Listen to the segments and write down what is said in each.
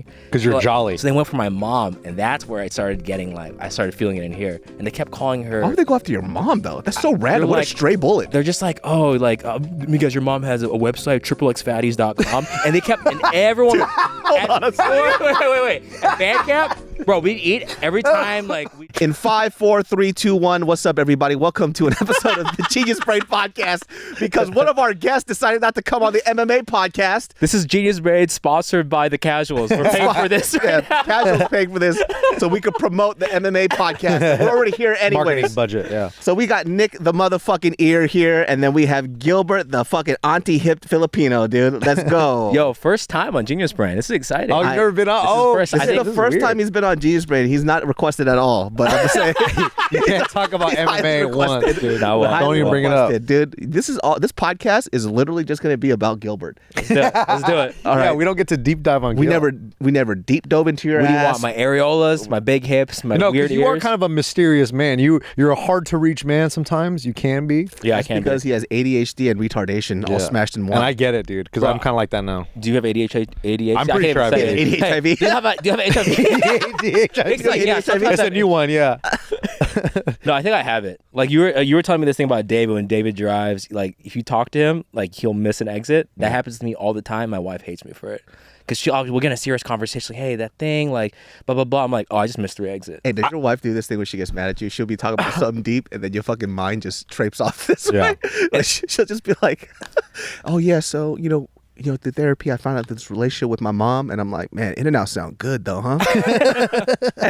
talking. Because you're jolly. So they went for my mom, and that's where I started getting like, I started feeling it in here. And they kept calling her. Why would they go after your mom, though? That's so random. What a stray bullet. They're just like, oh, like, because your mom has a website, xxfatties.com. And they kept, and everyone. Wait. At band camp, bro, we'd eat every time, like. In 5, 4, 3, 2, 1. What's up, everybody? Welcome to an episode of the Genius Brain Podcast. Because one of our guests decided not to come on the MMA podcast. This is Genius Brain, sponsored by the Casuals. We're paying for this. Yeah, Casuals paying for this, so we could promote the MMA podcast. We're already here anyways. Marketing budget, yeah. So we got Nick, the motherfucking ear here, and then we have Gilbert, the fucking auntie-hipped Filipino, dude. Let's go. Yo, first time on Genius Brain. This is exciting. Oh, you've never been on? This is the first time he's been on Genius Brain. He's not requested at all, but I'm just saying. You can't talk about MMA once, dude. Don't even bring it up. Dude, this podcast is literally just going to be about Gilbert. Let's do it. All right. Yeah, we don't get to deep dive on We Gil. never deep dove into your ass. What do you want? My areolas, my big hips, my weird ears? You are kind of a mysterious man. You're a hard to reach man sometimes. You can be. Yeah, I can because he has ADHD and retardation all smashed in one. And I get it, dude, because I'm kind of like that now. Do you have ADHD? I'm pretty sure I have ADHD. Hey, do you have HIV? It's a new one, yeah. No, I think I have it. Like you were telling me this thing about David. When David drives, like if you talk to him, like he'll miss an exit. That happens to me all the time. My wife hates me for it. Because we'll get in a serious conversation, like, hey, that thing, like, blah, blah, blah. I'm like, oh, I just missed 3 exits. Hey, does your wife do this thing when she gets mad at you? She'll be talking about something deep, and then your fucking mind just traipses off this way. Like, she'll just be like, oh, yeah, so, you know, the therapy, I found out this relationship with my mom, and I'm like, man, In-N-Out sound good, though, huh?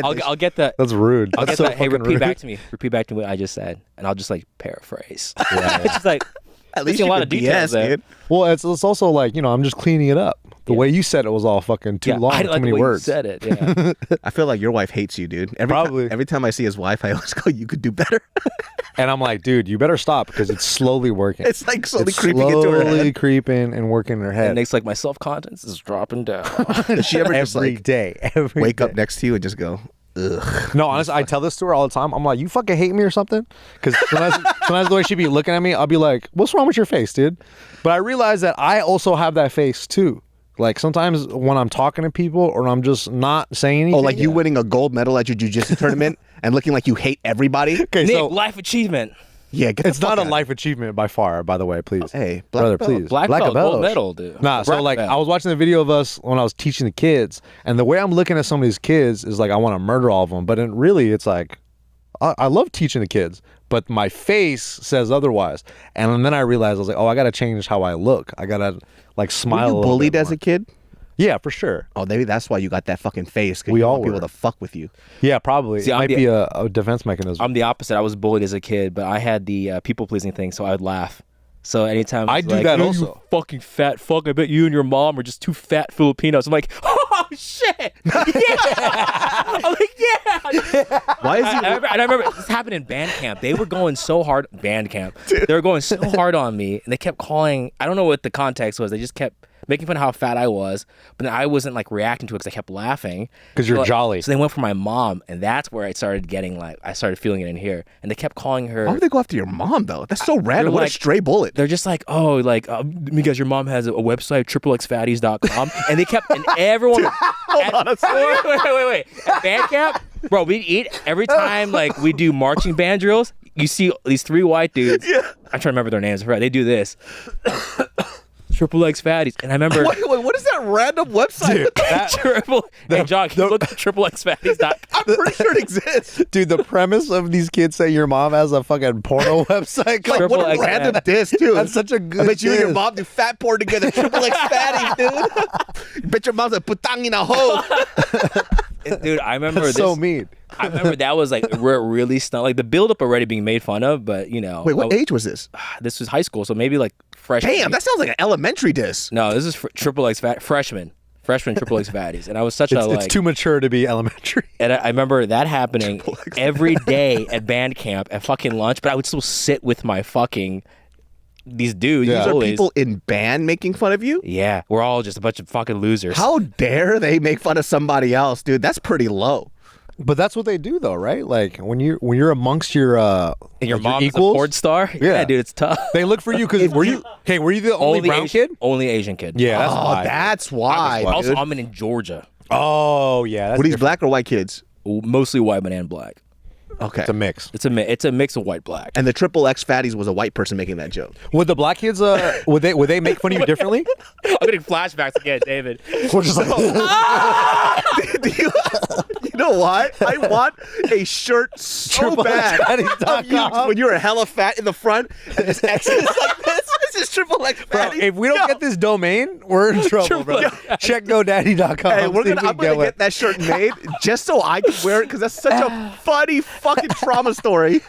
I'll get that. That's rude. I'll That's get so that. Hey, repeat rude. back to me. Repeat back to me what I just said, and I'll just, like, paraphrase. Yeah. It's just like, at least a lot of details there. Dude. Well, it's also like, I'm just cleaning it up. The way you said it was all fucking too long, I too like many the way words. You said it, yeah. I feel like your wife hates you, dude. Every time I see his wife, I always go, you could do better. And I'm like, dude, you better stop because it's slowly working. It's like slowly creeping into her head. Slowly creeping and working in her head. And Nick's like, my self-confidence is dropping down. Does she ever just every like day, wake up next to you and just go, ugh? No, honestly, I tell this to her all the time. I'm like, you fucking hate me or something? Because sometimes the way she be looking at me, I'll be like, what's wrong with your face, dude? But I realize that I also have that face too. Like sometimes when I'm talking to people or I'm just not saying anything. Oh, like you winning a gold medal at your jiu-jitsu tournament and looking like you hate everybody? Okay, Nick, so life achievement. Yeah, it's not a life achievement by far, by the way, please. Hey, brother, please. Black belt, gold medal, dude. Nah, so like I was watching the video of us when I was teaching the kids, and the way I'm looking at some of these kids is like I want to murder all of them, but really it's like I love teaching the kids, but my face says otherwise. And then I realized I was like, oh, I got to change how I look. I got to like smile. Were you bullied as a kid? Yeah, for sure. Oh, maybe that's why you got that fucking face. We you all want people were. to fuck with you. Yeah, probably. See, it might be a defense mechanism. I'm the opposite. I was bullied as a kid, but I had the people-pleasing thing, so I would laugh. So anytime I do that "Hey, also. You fucking fat fuck, I bet you and your mom are just 2 fat Filipinos. I'm like, oh shit, yeah. I'm like, yeah. Why is he? And I remember this happened in band camp. They were going so hard, band camp. They were going so hard on me, and they kept calling. I don't know what the context was. They just kept making fun of how fat I was, but then I wasn't like reacting to it because I kept laughing. Because you're jolly. So they went for my mom, and that's where I started getting like, I started feeling it in here. And they kept calling her. Why would they go after your mom, though? That's so random. What a stray bullet. They're just like, oh, like, because your mom has a website, xxfatties.com. And they kept, and everyone. Wait. At band camp, bro, we'd eat every time, like, we do marching band drills. You see these 3 white dudes. Yeah. I'm trying to remember their names. They do this. XXX Fatties. And I remember. Wait, what is that random website? Dude, hey, John, can you look at xxfatties.com? I'm pretty sure it exists. Dude, the premise of these kids saying your mom has a fucking porno website. Like, what a random diss, too. That's such a good I bet you and your diss. mom do fat porn together. XXX Fatties, dude. Bet your mom's a putang in a hoe. Dude, I remember That's this. so mean. I remember that was like really stunned. Like the build-up already being made fun of, but Wait, what age was this? This was high school, so maybe like freshman. Damn, that sounds like an elementary diss. No, this is XXX freshman XXX Fatties, and I was such It's too mature to be elementary. And I remember that happening every day at band camp at fucking lunch, but I would still sit with my fucking these dudes. These are bullies. people in band making fun of you? Yeah, we're all just a bunch of fucking losers. How dare they make fun of somebody else, dude? That's pretty low. But that's what they do, though, right? Like when you're amongst your and your like mom's equals, a porn star. Yeah, dude, it's tough. They look for you because were you the only brown kid? Only Asian kid. Yeah, that's why. That's why. Also, dude. I'm in Georgia. Oh yeah, that's Were these different. black or white kids? Mostly white, but and black. Okay. It's a mix. It's a mix of white black. And the triple X fatties was a white person making that joke. Would the black kids would they make fun of you differently? I'm getting flashbacks again, David. We're just like, You know what? I want a shirt so bad of you when you're a hella fat in the front and this X is like this. This is triple X bro, fatty. if we don't get this domain, we're in trouble, bro. Check GoDaddy.com. Hey, I'm gonna get that shirt made just so I can wear it because that's such a funny fucking trauma story.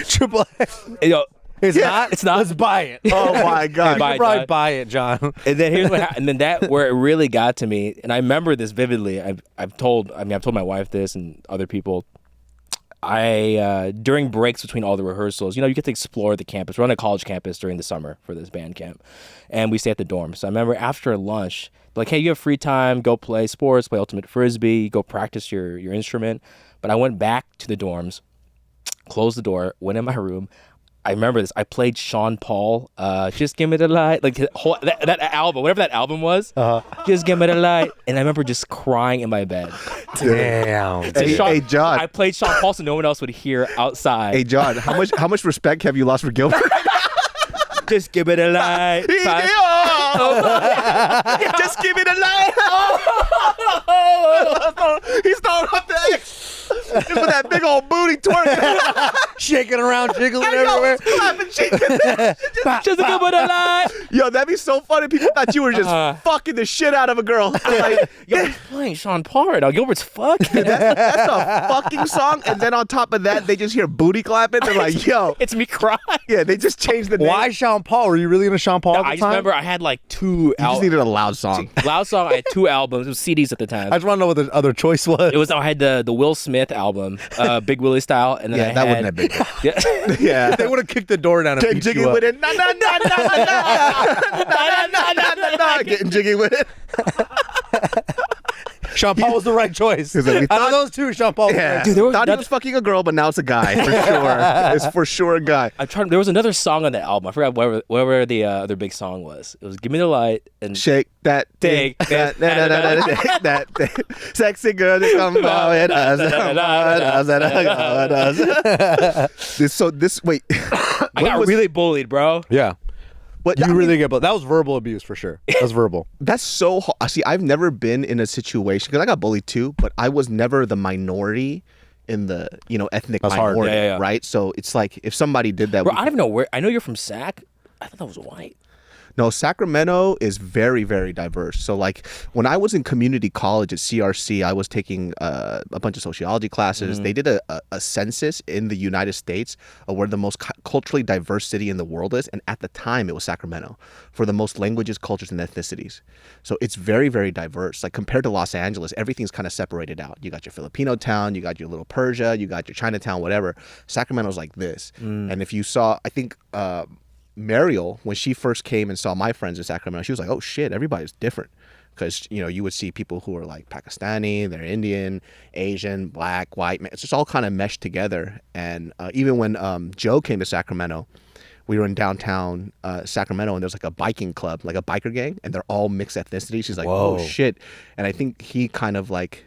Triple X. Yo, It's not. It's not. Let's buy it. Oh my god! Buy You it, probably John. buy it, John. And then here's what and then that where it really got to me, and I remember this vividly. I've told my wife this and other people. During breaks between all the rehearsals, you get to explore the campus. We're on a college campus during the summer for this band camp, and we stay at the dorm. So I remember after lunch, like, hey, you have free time, go play sports, play ultimate frisbee, go practice your instrument. But I went back to the dorms, closed the door, went in my room. I remember this. I played Sean Paul, Just Give Me the Light, like that album, whatever that album was. Just Give Me the Light, and I remember just crying in my bed. Damn. Hey, John. I played Sean Paul so no one else would hear outside. Hey John, how much respect have you lost for Gilbert? Just give it a light. Just give me the light. He's throwing up the X. Just with that big old booty twerking. Shaking around, jiggling Yo, everywhere. clapping cheeks. Just give it a light. Yo, that'd be so funny. People thought you were just fucking the shit out of a girl. Like, Yo, he's playing Sean Paul right now. Gilbert's fucking. that's a fucking song. And then on top of that, they just hear booty clapping. They're like, yo. It's me crying. Yeah, they just changed the name. Why Sean Paul? Were you really into Sean Paul at the I just time? remember I had like two You just albums. needed a loud song. Loud song. I had two albums. It was CDs at the time. I just want to know what the other choice was. It was. I had the Will Smith album, Big Willie style, and then Yeah, I that had, wouldn't have been good. Yeah. Yeah. They would have kicked the door down and Getting beat jiggy you up. with it. Na, na, na, na, na, na. Na, na, na, na, na. Getting jiggy with it. Sean Paul was the right choice. He's like, we Out of thought- those two, Sean Paul was the Yeah. right Dude, there was thought he nothing- was fucking a girl, but now it's a guy for sure. It's for sure a guy. I'm trying. There was another song on that album. I forgot whatever the other big song was. It was "Give Me the Light" and Shake that thing. Take That shake that thing. Sexy girl, just come by with us. Wait. I got really bullied, bro. Yeah. But You I mean, really get, but that was verbal abuse for sure. That's verbal. that's so hard. See, I've never been in a situation because I got bullied too, but I was never the minority in the ethnic That's hard. minority, Yeah. right? So it's like if somebody did that, Bro, I don't even know where. I know you're from Sac. I thought that was white. No, Sacramento is very, very diverse. So, like, when I was in community college at CRC, I was taking a bunch of sociology classes. They did a census in the United States of where the most culturally diverse city in the world is. And at the time, it was Sacramento for the most languages, cultures, and ethnicities. So it's very, very diverse. Like, compared to Los Angeles, everything's kind of separated out. You got your Filipino town, you got your little Persia, you got your Chinatown, whatever. Sacramento's like this. And if you saw, I think... Mariel, when she first came and saw my friends in Sacramento, she was like, oh shit, everybody's different. Because, you would see people who are like Pakistani, they're Indian, Asian, black, white. It's just all kind of meshed together. And even when Joe came to Sacramento, we were in downtown Sacramento and there's like a biking club, like a biker gang, and they're all mixed ethnicity. She's like, Whoa. oh shit. And I think he kind of like,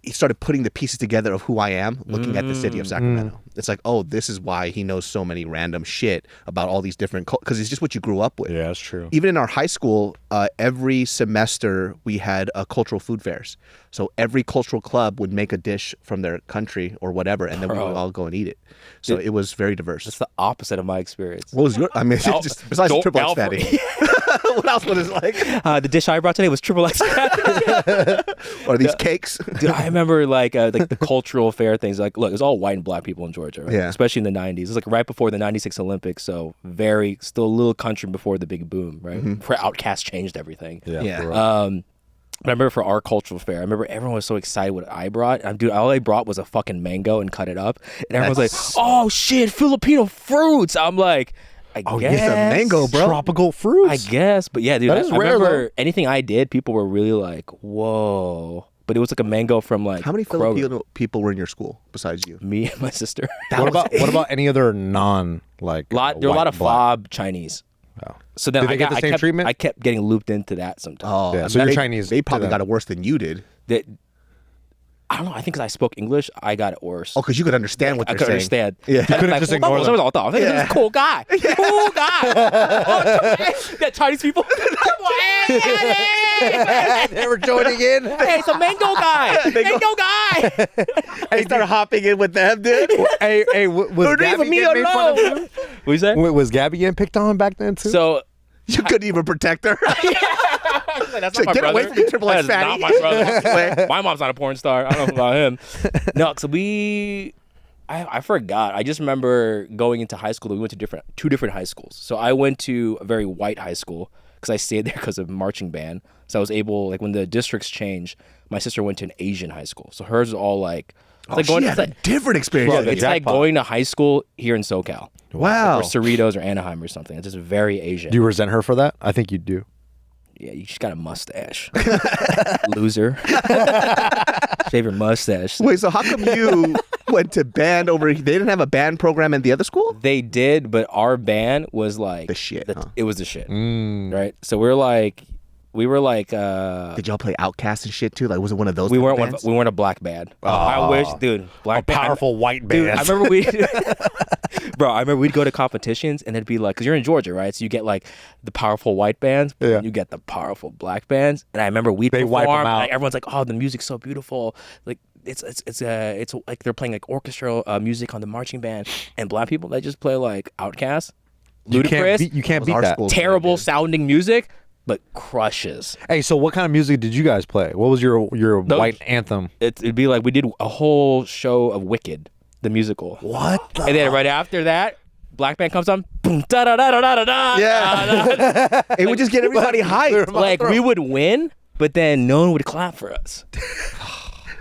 he started putting the pieces together of who I am looking at the city of Sacramento. It's like, oh, this is why he knows so many random shit about all these different because it's just what you grew up with. Yeah, that's true. Even in our high school, every semester we had cultural food fairs. So every cultural club would make a dish from their country or whatever, and then we would all go and eat it. So it was very diverse. That's the opposite of my experience. What was your? I mean, just besides Don't- triple X Alpha- fatty. What else was it like? The dish I brought today was triple X. Or these cakes? Dude, I remember like the cultural fair things. Like, look, it was all white and black people in Georgia, right? Yeah. Especially in the '90s. It was like right before the '96 Olympics, so still a little country before the big boom, right? Before Outkast changed everything. Yeah. for real. But I remember for our cultural fair, I remember everyone was so excited what I brought. Dude, all I brought was a fucking mango and cut it up, and everyone was like, "Oh shit, Filipino fruits!" I'm like, I guess it's a mango, bro. Tropical fruits. I guess, but yeah, dude, That I is rare, remember anything I did, people were really like, "Whoa!" But it was like a mango from like How many Kroger. Filipino people were in your school besides you? Me and my sister. What about any other non like? There were a lot of black? fob Chinese. So then Did they get the same treatment? I kept getting looped into that sometimes. Oh, Yeah, so you're Chinese. They to probably them. got it worse than you did. I don't know. I think because I spoke English, I got it worse. Oh, because you could understand what I they're could saying. understand. Yeah. You couldn't just ignore them. I think this is a cool guy. Cool guy. That Chinese people. They were joining in. Hey, it's a mango guy. Mango guy. They start hopping in with them, dude. Hey, was Gabby getting made fun of too? What you say? Was Gabby getting picked on back then too? So You couldn't even protect her. that's So not my get away brother. from me, Triple X That is fatty. not my brother. My mom's not a porn star. I don't know about him. No, so I forgot. I just remember going into high school. We went to two different high schools. So I went to a very white high school because I stayed there because of marching band. So I was able, like when the districts changed, my sister went to an Asian high school. So hers was all like, She had a different experience. Bro, it's like jackpot. going to high school here in SoCal. Wow. Or Cerritos or Anaheim or something. It's just very Asian. Do you resent her for that? I think you do. Yeah, you just got a mustache. Loser. Shave your mustache. Wait, so how come you went to band over? They didn't have a band program in the other school? They did, but our band was like The shit, huh? It was the shit, Mm. right? So we were like, Did y'all play Outkast and shit too? Like, was it one of those? we type of weren't bands? we weren't a black band. I wish, dude, black band. Powerful white Dude, band. I remember I remember we'd go to competitions and it'd be like, because you're in Georgia, right? So you get like the powerful white bands, but Yeah. you get the powerful black bands. And I remember we'd They perform, wipe 'em out. Like, everyone's like, oh, the music's so beautiful. Like it's like they're playing like orchestral music on the marching band, and black people they just play like Outkast, You can't Ludacris, beat, you can't was beat our that. school. terrible sounding music, but crushes. Hey, so what kind of music did you guys play? What was your white anthem? It'd be like we did a whole show of Wicked, the musical. What? And then right after that, black band comes on. Boom, da da da da da da da. Yeah. It would just get everybody hyped. Like we would win, but then no one would clap for us.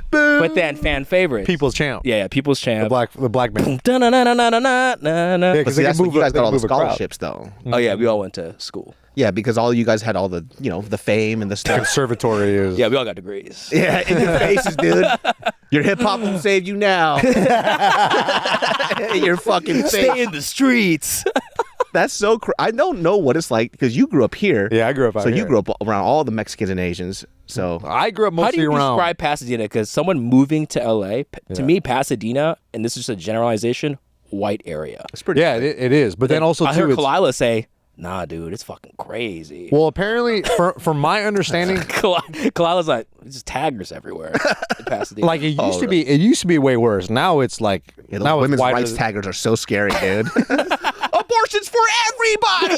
But then fan favorites. People's champ. Yeah, People's Champ. The black band. Da na na na na na na na. Yeah, But 'cause see, they that's can when you guys they got all can the move a crowd. scholarships, though. Oh yeah, we all went to school. Yeah, because all you guys had all the, the fame and the stuff. Conservatory is. Yeah, we all got degrees. Yeah, in your faces, dude. Your hip hop will save you now. Your fucking Stay face. in the streets. That's so. I don't know what it's like because you grew up here. Yeah, I grew up out So here. you grew up around all the Mexicans and Asians. So I grew up How do mostly you around. describe Pasadena? Because someone moving to LA, to me, Pasadena, and this is just a generalization, white area. it's pretty. Yeah, it is. But then also I too, heard it's, Kalila say, "Nah, dude, it's fucking crazy." well, apparently, from my understanding, Kalila's like, "There's just taggers everywhere in Pasadena." like it used to be. It used to be way worse. Now it's like Yeah, now those it's women's wider rights than- taggers are so scary, dude. Abortion's for everybody.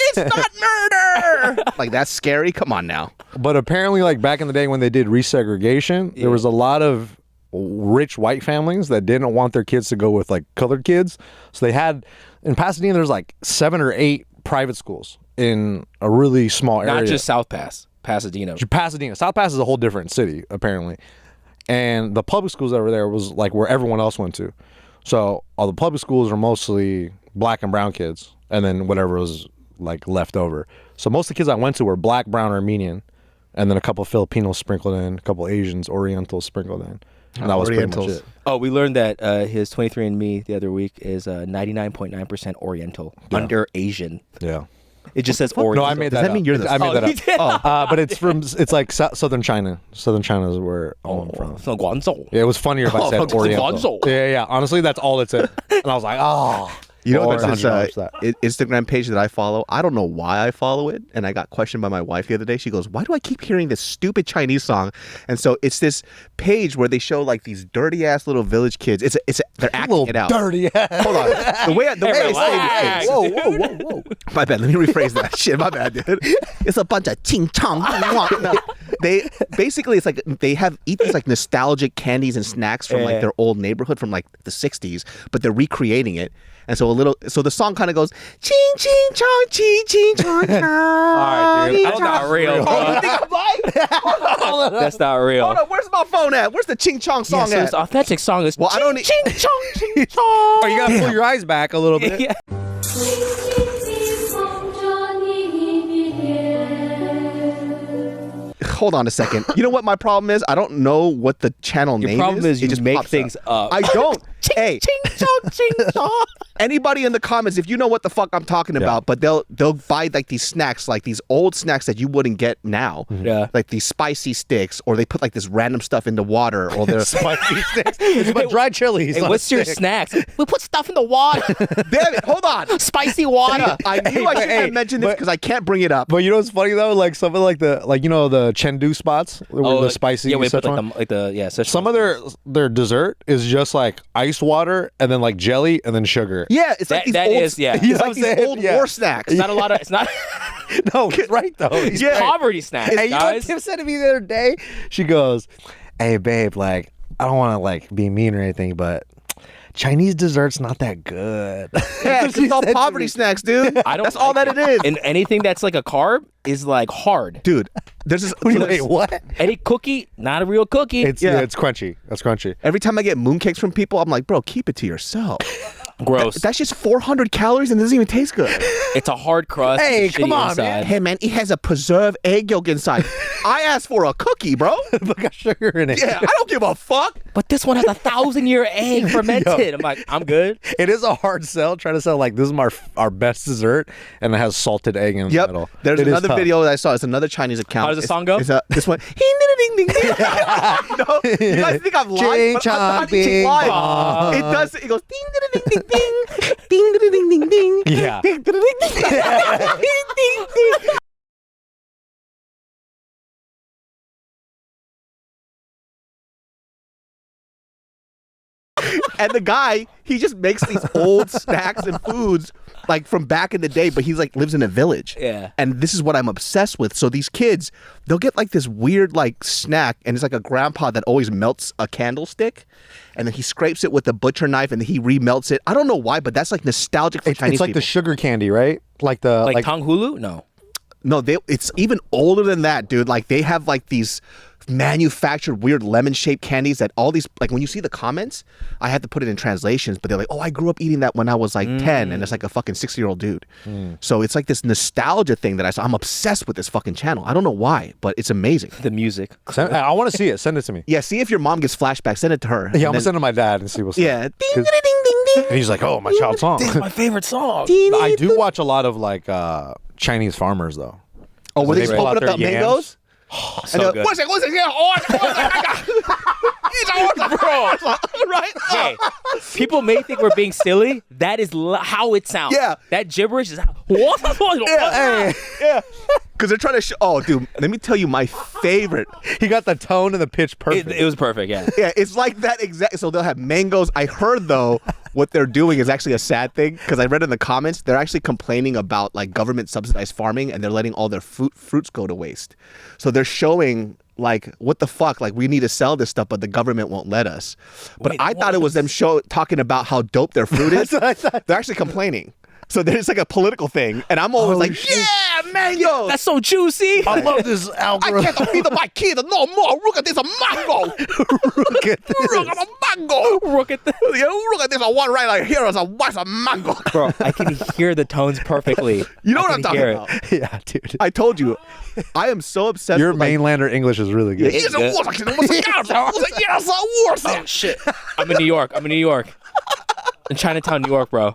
It's not murder. Like that's scary. Come on now. But apparently, like back in the day when they did resegregation, there was a lot of rich white families that didn't want their kids to go with like colored kids. So they had in Pasadena, there's like 7 or 8 private schools in a really small area. not just South Pass, Pasadena. Pasadena. South Pass is a whole different city, apparently. And the public schools that were there was like where everyone else went to. So all the public schools are mostly black and brown kids, and then whatever was like left over. So most of the kids I went to were black, brown, Armenian, and then a couple of Filipinos sprinkled in, a couple of Asians, Orientals sprinkled in. And that was pretty much Orientals. it. Oh, we learned that his 23andMe the other week is 99.9% Oriental, under Asian. Yeah. It just says No, Oriental. I made Does that that mean up. you're the- I made Oh, that you up. did? But it's like southern China. Southern China is where I'm from. It's not Guangzhou. Yeah, it was funnier if I said it's Oriental. Guangzhou. Yeah. Honestly, that's all it said. And I was like, oh. You know, Lord, there's $100 this for that. Instagram page that I follow. I don't know why I follow it, and I got questioned by my wife the other day. She goes, "Why do I keep hearing this stupid Chinese song?" And so it's this page where they show like these dirty ass little village kids. They're acting it out. Dirty. Hold on, the way they say relax. this. Whoa. My bad. Let me rephrase that shit. My bad, dude. It's a bunch of ching chong. No. They basically it's like they eat these like nostalgic candies and snacks from like their old neighborhood from like the 60s, but they're recreating it. And so the song kind of goes ching ching chong ching ching chong chong. All right, dude. That's not real, Oh, bro. you think I'm lying? That's not real. Hold on, where's my phone at? Where's the ching chong Yeah, song so at? this authentic song is Well, I don't need- ching chong ching chong. Oh, you gotta pull your eyes back a little bit. Yeah. Hold on a second. You know what my problem is? I don't know what the channel name is. problem is you It just make pops things up. I don't. Hey, ching chong, ching chong. anybody in the comments, if you know what the fuck I'm talking about, but they'll buy like these snacks, like these old snacks that you wouldn't get now. Yeah. Like these spicy sticks, or they put like this random stuff in the water, or they're Spicy sticks. It's my dry chilies. Hey, on a what's your stick. snacks? We put stuff in the water. Damn it, hold on. Spicy water. I knew I shouldn't have mentioned this because I can't bring it up. But you know what's funny though? Like something like the the Chengdu spots where the like- spicy. Yeah, we put Szechuan. like the Szechuan. Some of their dessert is just like ice water and then like jelly and then sugar. Yeah, it's like these that old, is, yeah. it's You know like what I'm these saying? old Yeah. war snacks. It's not a lot of. It's not. No, he's right though. He's Yeah. right. Poverty snacks, Hey, you know what guys. Tim said to me the other day? She goes, "Hey, babe, like I don't want to like be mean or anything, but Chinese dessert's not that good." Yeah, That's what she it's all said to poverty me. snacks, dude. I don't That's all like that it is. And anything that's like a carb is like hard. Dude, there's this. Wait, what? Any cookie, not a real cookie. It's it's crunchy. That's crunchy. Every time I get mooncakes from people, I'm like, bro, keep it to yourself. gross. That's just 400 calories and it doesn't even taste good. It's a hard crust. Hey, with come shitty on, inside. man. Hey, man, it has a preserved egg yolk inside. I asked for a cookie, bro. But got sugar in it. Yeah, I don't give a fuck. But this one has 1,000-year egg fermented. I'm like, I'm good. It is a hard sell. Trying to sell like this is our best dessert, and it has salted egg in the Yep. middle. There's It is another tough. video that I saw. It's another Chinese account. How does the song go? It's this one. Ding, ding, ding, ding. No, you guys think I'm lying, but I'm not Ching, even chong, lying. bing, It does. It goes ding, ding, ding, ding, ding, ding, ding, ding, ding, ding. Yeah. Ding, ding, ding, ding, ding, ding, ding. And the guy, he just makes these old snacks and foods like from back in the day, but he's like lives in a village. Yeah. And this is what I'm obsessed with. So these kids, they'll get like this weird like snack, and it's like a grandpa that always melts a candlestick, and then he scrapes it with a butcher knife, and then he remelts it. I don't know why, but that's like nostalgic for Chinese It's like people. the sugar candy, right? Like the Like Tang Hulu? No. No, it's even older than that, dude. Like they have like these manufactured weird lemon-shaped candies that all these, like when you see the comments, I had to put it in translations, but they're like, oh, I grew up eating that when I was like 10, and it's like a fucking 60-year-old dude. So it's like this nostalgia thing that I saw. I'm obsessed with this fucking channel. I don't know why, but it's amazing. The music. I want to see it. Send it to me. Yeah, see if your mom gets flashbacks, send it to her. Yeah, I'm gonna send it to my dad and see what's Yeah. up. Ding, ding, ding, ding, ding. And he's like, "Oh, my child's song." This is my favorite song. I do watch a lot of like Chinese farmers though. Oh, when they They pull open out up the their mangoes? So good. What's it? Right? Hey, people may think we're being silly. That is how it sounds. Yeah. That gibberish is how. What? Yeah. Because they're trying to show. Oh, dude, let me tell you my favorite. He got the tone and the pitch perfect. It was perfect, yeah. Yeah, it's like that exact. So they'll have mangoes. I heard though, what they're doing is actually a sad thing because I read in the comments they're actually complaining about like government subsidized farming and they're letting all their fruits go to waste. So they're showing like what the fuck, like we need to sell this stuff, but the government won't let us. But Wait, I thought it was them talking about how dope their fruit is. They're actually complaining. So there's like a political thing, and I'm always like, shit. yeah, mangoes. That's so juicy. I love this I algorithm. can't feed my kid no more. Look at this, a mango. Look at this. Look at a mango. Look at the. Yeah, look at this one right here is a mango. Bro, I can hear the tones perfectly. You know I what I'm can talking hear about. it. Yeah, dude. I told you, I am so obsessed Your with like, mainlander English is really good. It's a good. war. Oh, shit. I'm in New York. In Chinatown, New York, bro.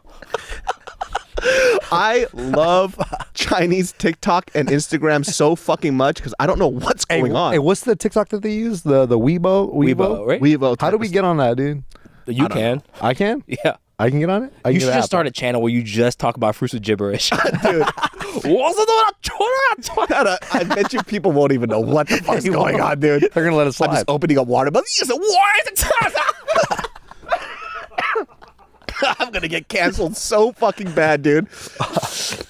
I love Chinese TikTok and Instagram so fucking much because I don't know what's going on. Hey, what's the TikTok that they use? The Weibo? Weibo, right? Weibo How do we get on that, dude? You can. I can? Yeah. I can get on it? I You can should get the just app. start a channel where you just talk about fruits with gibberish. Dude, I bet you people won't even know what the fuck's going on, dude. They're going to let us I'm slide. just opening up water, but yes, I'm gonna get canceled so fucking bad, dude.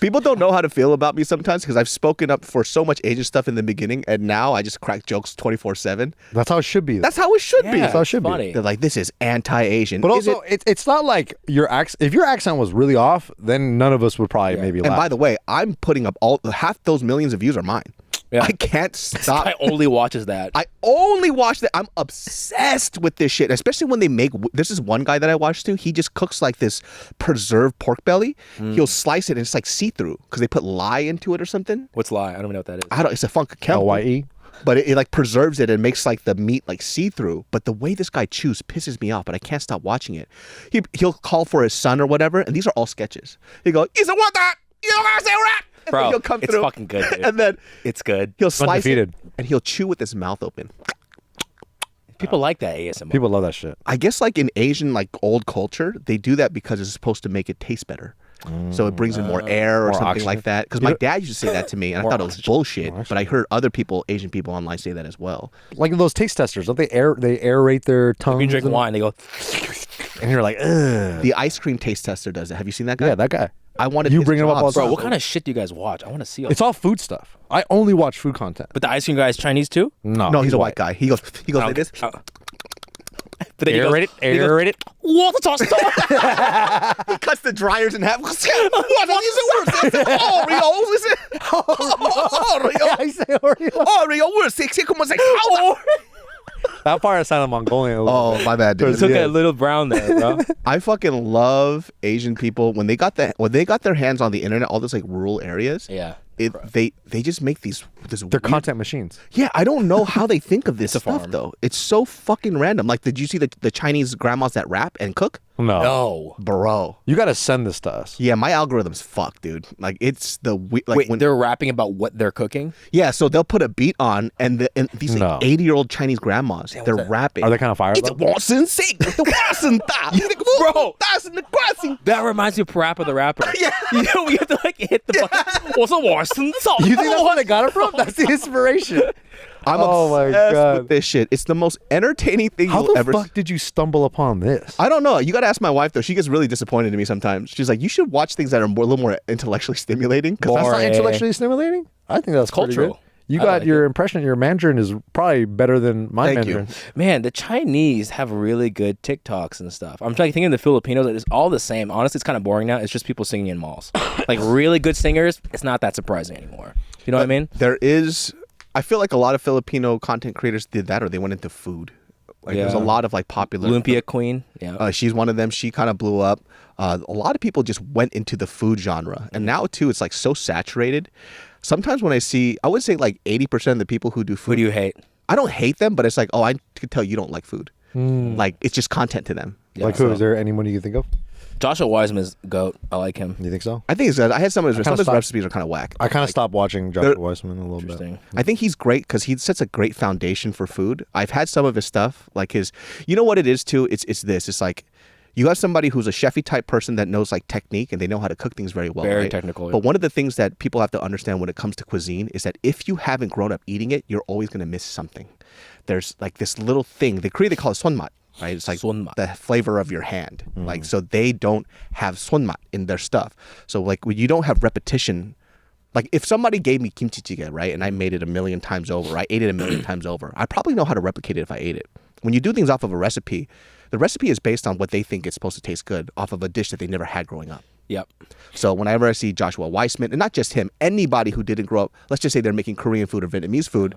People don't know how to feel about me sometimes because I've spoken up for so much Asian stuff in the beginning, and now I just crack jokes 24/7. That's how it should be. That's how it should be. That's how it should funny. They're like, this is anti-Asian. But Is also, it's not like your accent. If your accent was really off, then none of us would probably maybe and laugh. by the way, I'm putting up half those millions of views are mine. Yeah. I can't stop. I only watches that. I only watch that. I'm obsessed with this shit, especially when they make. This is one guy that I watched too. He just cooks like this preserved pork belly. He'll slice it and it's like see-through because they put lye into it or something. What's lie? I don't even know what that is. I don't. It's a funk chemical. LYE? but it like preserves it and makes like the meat like see-through. But the way this guy chews pisses me off, but I can't stop watching it. He'll call for his son or whatever, and these are all sketches. He go, "Is it what that? You know what I say, rat?" And Bro, then he'll come it's through, fucking good, dude. and then It's good. he'll slice it, Undefeated. and he'll chew with his mouth open. People like that ASMR. People love that shit. I guess like in Asian like old culture, they do that because it's supposed to make it taste better. So it brings in more air or More something oxygen. like that. Because my dad used to say that to me, and I More thought it was oxygen. bullshit. But I heard other people, Asian people online, say that as well. Like those taste testers, don't they aerate their tongues? If you drink and- wine, they go. and you're like, ugh. The ice cream taste tester does it. Have you seen that guy? Yeah, that guy. I wanted You his bring him up job all the so Bro, time. what kind of shit do you guys watch? I want to see all. It's all food stuff. I only watch food content. But the ice cream guy is Chinese too. No, he's a white guy. He goes like this. But then he goes, Aerate it. What the He cuts the dryers in half. What is it? Oreo? Is it? Oreo. I say Oreo. Oreo. We're sexy. Come on, say. That part sounded Mongolian. A little bit. Oh, my bad, dude. Took a little brown there, bro. I fucking love Asian people when they got their hands on the internet, all those like rural areas. Yeah. They just make this They're weird- content machines. Yeah, I don't know how they think of this It's a stuff farm. though. It's so fucking random. Like, did you see the Chinese grandmas that rap and cook? No. Bro. You got to send this to us. Yeah, my algorithm's fucked, dude. Like, it's the like Wait, when they're rapping about what they're cooking? yeah. So they'll put a beat on, and these No. 80-year-old Chinese grandmas, they're that? rapping. Are they kind of fire? It's though? Watson Sing. Bro. That's in the crossing. That reminds me of Parappa the Rapper. Yeah. You know, we have to like hit the button. What's a Watson song? You think that's where they got it from? That's the inspiration. I'm Oh my obsessed God. with this shit. It's the most entertaining thing How you'll the ever. fuck did you stumble upon this? I don't know. You got to ask my wife though. She gets really disappointed in me sometimes. She's like, "You should watch things that are a little more intellectually stimulating." 'Cause That's not Boring. intellectually stimulating? I think that's pretty cultural. good. You I got like your impression. Your Mandarin is probably better than my Thank you. Mandarin. Man, the Chinese have really good TikToks and stuff. I'm thinking of the Filipinos. It's all the same. Honestly, it's kind of boring now. It's just people singing in malls. Like really good singers. It's not that surprising anymore. You know what I mean? There is. I feel like a lot of Filipino content creators did that, or they went into food. Like there's a Yeah. lot of like popular. Lumpia Queen. Yeah. She's one of them. She kind of blew up. A lot of people just went into the food genre, and now too, it's like so saturated. Sometimes when I see, I would say like 80% of the people who do Who food, do you hate? I don't hate them, but it's like, oh, I could tell you don't like food. Like it's just content to them. Yeah, Like who? Is there anyone you can think of? Joshua Wiseman's GOAT. I like him. You think so? I think it's good. I had some of his stopped. recipes are kind of whack. I kind of stopped watching Joshua Weissman a little bit. Interesting. I think he's great because he sets a great foundation for food. I've had some of his stuff, like his. You know what it is too? It's this. It's like you have somebody who's a chefy type person that knows like technique and they know how to cook things very well. Very right? technical, yeah. But one of the things that people have to understand when it comes to cuisine is that if you haven't grown up eating it, you're always going to miss something. There's like this little thing. They call it sonmat. Right, it's like Sonmat. the flavor of your hand. Like so, they don't have sonmat in their stuff. So like when you don't have repetition, like if somebody gave me kimchi jjigae, right, and I made it a million times over, I ate it a million times over, I probably know how to replicate it if I ate it. When you do things off of a recipe, the recipe is based on what they think is supposed to taste good off of a dish that they never had growing up. Yep. So whenever I see Joshua Weissman, and not just him, anybody who didn't grow up, let's just say they're making Korean food or Vietnamese food,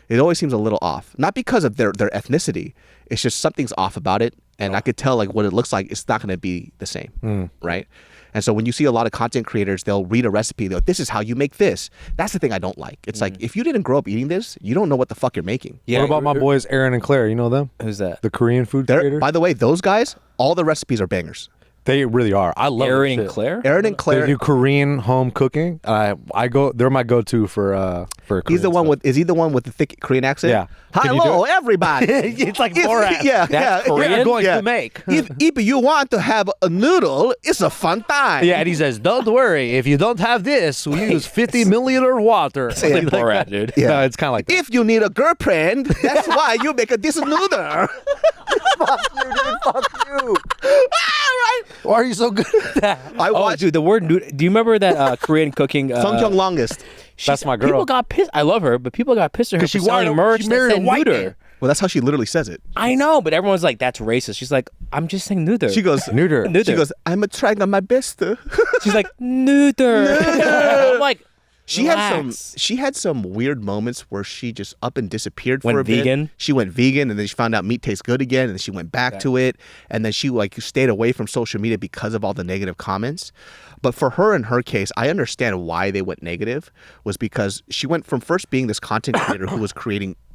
it always seems a little off. Not because of their ethnicity, it's just something's off about it, and I could tell like what it looks like. It's not going to be the same, right? And so when you see a lot of content creators, they'll read a recipe, they'll this is how you make this. That's the thing I don't like. It's like if you didn't grow up eating this, you don't know what the fuck you're making. Yeah. What about my boys Aaron and Claire? You know them? Who's that? The Korean food They're, creators? by the way, those guys, all the recipes are bangers. They really are. I love Aaron their and shit. Claire? Aaron and They Claire. do Korean home cooking. I go. They're my go-to for Korean He's the one stuff. with. Is he the one with the thick Korean accent? Yeah. Can you do Hello, it? everybody. It's like If- Borat. Yeah, That's yeah. Korean? We're going Yeah. to make. if you want to have a noodle, it's a fun time. Yeah, and he says, "Don't worry. If you don't have this, we use 50 milliliter water." It's like Borat, dude. Yeah. No, it's kind of like that. If you need a girlfriend, that's why you make this noodle. Fuck you. Right. Why are you so good at that? I Oh, watched dude, the word noodle. Do you remember that Korean cooking? Song Jung Longest. That's my girl. People got pissed. I love her, but people got pissed at her for she selling wanted- merch she that married a said white neuter. man. Well, that's how she literally says it. I know, but everyone's like, that's racist. She's like, I'm just saying neuter. She goes, Neuter. She goes, I'm trying my best. She's like, neuter. I'm like, She Relax. had some weird moments where she just up and disappeared for Went a bit. vegan? She went vegan, and then she found out meat tastes good again, and then she went back to it, and then she like stayed away from social media because of all the negative comments. But for her, in her case, I understand why they went negative, was because she went from first being this content creator who was